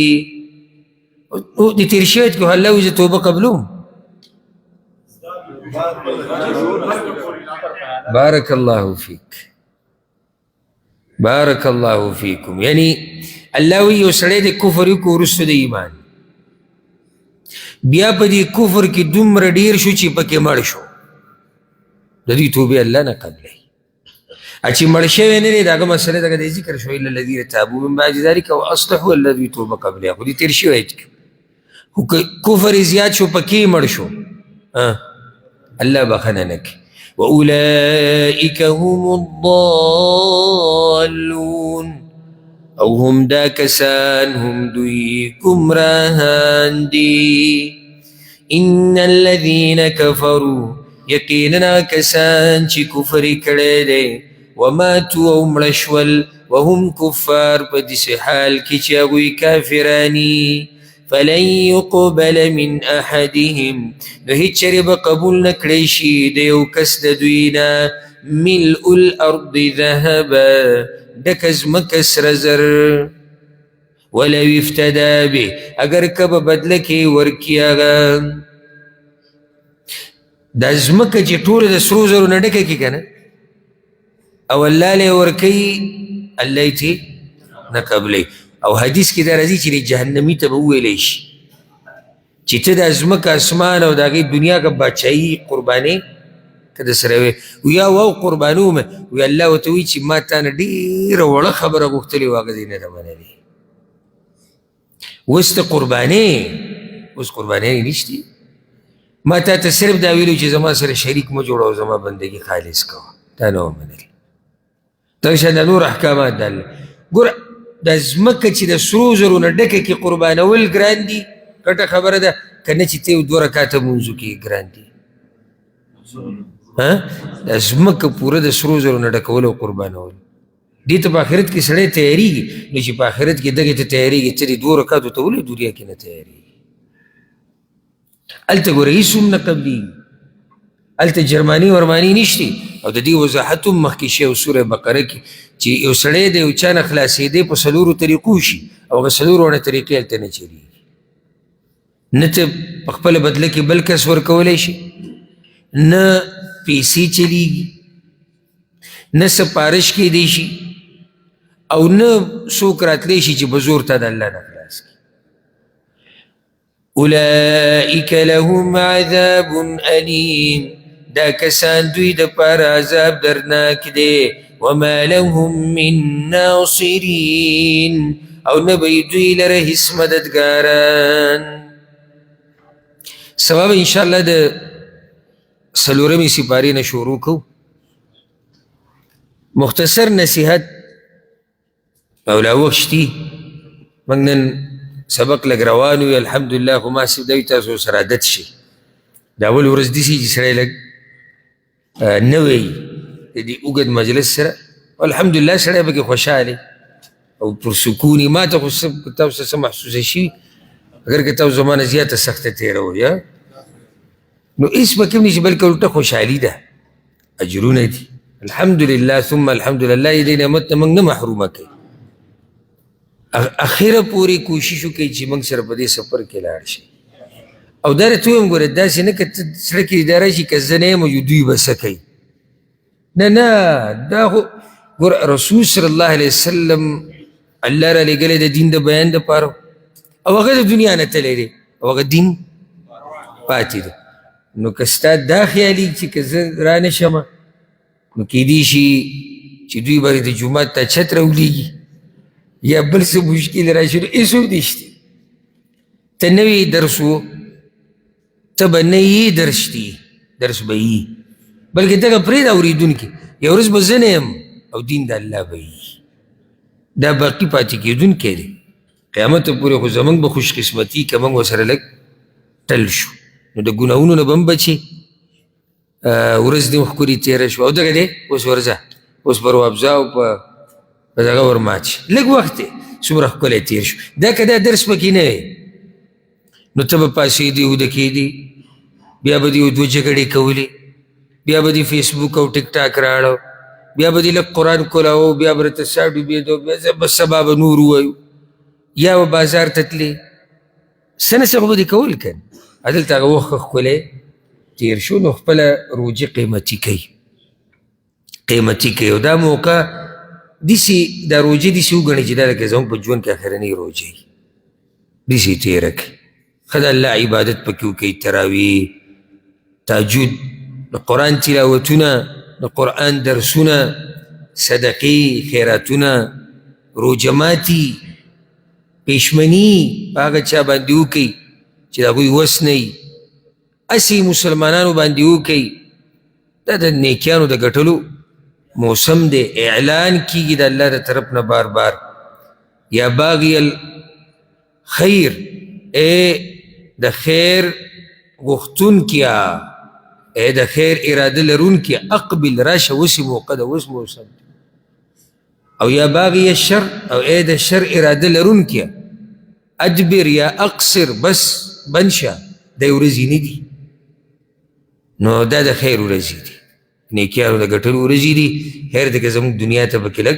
د تېر شوي کې الله وایي زه توبه قبلوم. بارک الله فیک بارک الله فیکم. یعنی الله وایي یو سړی د کفر وکړو وروسته د ایمان بیا په دې کفر کې دومره ډېر شو چې پکې مړ شو د دوی توبې الله نه قبلوي. چې مړ شوی نه دی د هغه مسله دغه دی ذکر شو الا الذین تابوا من بعد ذلک واصلحوا الله دوی توبه قبلوي. خو دې تېر شوی خو کفر یې زیات شو پکې مړ شو الله بخنه نه کوي. واولئک هم الضالون، او هم دا کسان هم دوی گمراهان دي. ان الذين كفروا، یقینا کسان چې کفر کړی دی، وماتوا او مړه شول، وهم کفار په داسې حال کې چې هغوی کافرانی، فلن يقبل من احدهم، نو هیڅ چېرې به قبول نه کړی شي د یو کس د دوی نه، ملء الارض ذهبا، ډکه ځمکه سره زر، ولو افتدا به، اگر که به بدله کې ورکي هغه دا ځمکه چې ټوله د سرو زرو نه ډکه کړي که نه، او الله له ورکوي، الله یې ترې نه قبلوي. او حدیث کې دا راځي چې جهنمي ته به وویلی شي چې ته دا ځمکه اسمان او د هغې دنیا که باچایي قربانې که د سره وې، ویا واو قربانومه، وی الله ورته وایي چې ما تا نه ډېره وړه خبره غوښتلې وه، هغه دې نه ده منلې. اوس ته قربانې، اوس قربانیانې نشتې، ما تا ته صرف دا ویلو چې زما سره شریک مه جوړه او زما بندګي خالص کوه، تا نه ومنلې. دغشان دا نور احکامات د الله. ګوره دا ځمکه چې د سرو زرو نه ډکه کې قربانول ګران دي، ګټه خبره ده، که نه چې ته یو 2 رکاته مونځو کې ګران دي. دا ځمکه پوره د سرو زرو نه ډکول او قربانول، دې ته په آخرت کې سړی تیارېږي، نو چې په آخرت کې دغې ته تیارېږي، ته دې 2 رکاتو ته ولې دنیا کې نه تیارېږي؟ هلته ګوره هېڅ هم نه قبلېږي، هلته جرماني ورماني نشتی. او د دې وضاحت هم مخکې شی او سوره بقره کې چې یو سړی د یو چا نه خلاصېدی په 4 طریقو شي، او هغه 4 وړه طریقې هلته نه چلېږي. نه ته په خپله بدله کې بل کس ورکولی شي، نه پیسې چلیږي، نه سپارش کیدی شي، او نه څوک راتلی شي چې په زور تا د الله نه خلاص کړي. اولئک لهم عذاب علیم، دا کسان دوی دپاره عذاب دردناک دی. وما لهم من ناصرین، او نه به دوی لره هیڅ مددګاران. سبب انشاءالله د 4مې سپارې نه شروع کوو. مختصر نصیحت او لا وخت شتي، موږ نن سبق لږ روان وي الحمدلله، خو ما صرف دا وي تاسو سره عادت شي. د اول ورځ داسې چې سړی لږ نوی د دې اوږد مجلس سره، الحمدلله سړی پکې خوشحاله او پر سکون. ما ته خو تاسو څه محسوسه شوي، اگر که تاسو زما نه زیاته سخته تېروئ نو هېڅ پکې هم نشي، بلکې الټه خوشحالي ده، اجرونه دي. الحمدلله ثم الحمدلله، یې دې نعمت نه موږ نه محرومه کوي. اخره پورې کوشش وکړئ چې موږ سره په دې سفر کې لاړ شي. او دا راته ویم ګوره داسې نه که ته زړه کې دا راشي که زه نه یم او دوی به څه کوي، نه نه، دا خو ګوره رسول صلی الله علیه وسلم الله را لېږلی د دین د بیان دپاره، او هغه د دنیا نه تللی دی، او هغه دین پاتې دی. نو که ستا دا خیالي چې که زه را نه شمه، نو کیدی شي چې دوی به د جومات ته چت راولېږي یا بل څه مشکل راشي، نو هېڅ هم نشته. ته نوی درس و، ته به نه یې درس شتي، درس به یي، بلکې ته که پرېږده اورېدونکي، یو ورځ به زه نه یم او دین د الله به یي. دا باقي پاتې کېدونکی دی، قیامت پورې خو زموږ به خوش قسمتي که موږ ورسره لږ ټل شو، نو د ګناهونو نه به هم بچې، ورځ دې ښکلې تېره شوه. او دغه دی اوس ورځه، اوس پر وابزه او په دغه ورمات شي، لږ وخت دی څومره ښکلی تېر شو. دا که دا درس پکې نه وی، نو ته به پاسېدې وده کېدې، بیا به دې یو 2 جګړې کولې، بیا به دې فیسبوک او ټیک ټاک راړو، بیا به دې لږ قرآن کولاو، بیا به راته سا ډوبېدو، بیا به سبا به نور ووایو، یا به بازار ته تلې، څه نه څه خو به دې کول که نه. هلته هغه وخت ښکلی تېر شو، نو خپله روجې قیمتي کوي، قیمتي کوي. او دا موقع داسې دا روجې داسې وګڼئ چې دا لکه زموږ په ژوند کې اخرنۍ روجې داسې یې تېره کړئ. ښه د الله عبادت پکې وکړئ، تراویح، تهجد، د قرآن تلاوتونه، د قرآن درسونه، صدقې، خیراتونه، روجه ماتي، پېشمني په هغه چا باندې وکړئ چې د هغوی وس نه وي، اسی مسلمانانو باندې وکئ دا د نیکیانو د ګټلو موسم دی اعلان کیږي د الله د طرف نه بار بار یا باغی الخیر اے د خیر غوښتونکیا اے د خیر اراده لرونکیا اقبل راشه وسی موقع ده وس موسم او یا باغی الشر او اے د شر اراده لرونکیا ادبر یا اقصر بس بنشه د ورځې نه دي نو دا د خیر ورځې دي نیکیانو د ګټلو ورځې دي خیر دی که زموږ دنیا ته پکې لږ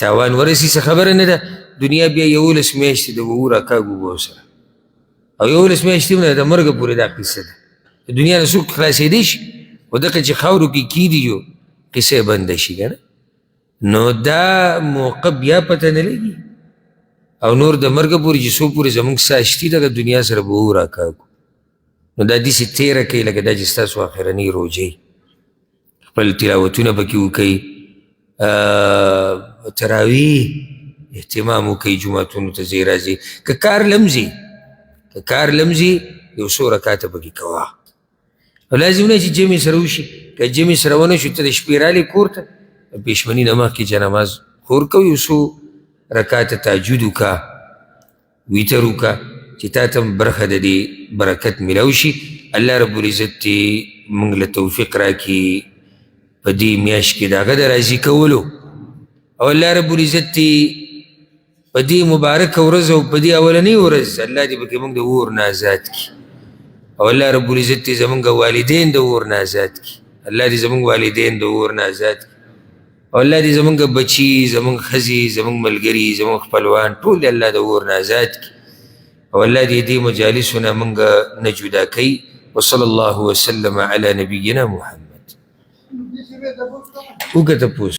تاوان ورسي څه خبره نه ده دنیا بیا 11 میاشتې د وو راکاږو به ورسره او 11 میاشتې هم نه د مرګه پورې دا قصه ده د دنیا نه څوک خلاصېدی شي خو دغه چې خاورو کې کیدي جو قصې بنده شي که نه نو دا موقع بیا پته نه لګي او نور د مرګه پورې چې څو پورې زموږ ساه شتي دغه دنیا سره به وو راکاږو نو دا داسې تېره کوي لکه دا چې ستاسو اخرنۍ روژې خپل تلاوتونه پکې وکوئ تراویح اهتمام وکوئ جوماتونو ته ځئ راځئ که کار لمځي یو څو رکاته پکې کوه او لازم نه چې جمع سره وشي که جمع سره ونه شو ته د شپې رالې کور ته پېشمني نه مخکې جنماز خور کوه یو څو رکاته تهجد وکړه ویتر وکړه چې تا ته هم برخه د دې برکت میلاو شي الله رب العزت دې موږ له توفیق راکړي په دې میاشت کې د هغه د راضي کولو او الله رب العزت دې په دې مبارکه ورځ او په دې اولنۍ ورځ الله دې پکې موږ د اور نه آزاد کړي او الله رب العزت دې زموږ والدین د اور نه آزاد کړي الله دې زموږ والدین د اور نه آزاد کړي او الله دې زموږ بچي زموږ ښځې زموږ ملګري زموږ خپلوان ټول دې الله د اور نه آزاد کړي او الله دې دې مجالسو نه موږ نه جدا کوي وصلی الله وسلم علی نبینا محمد وګه تپوس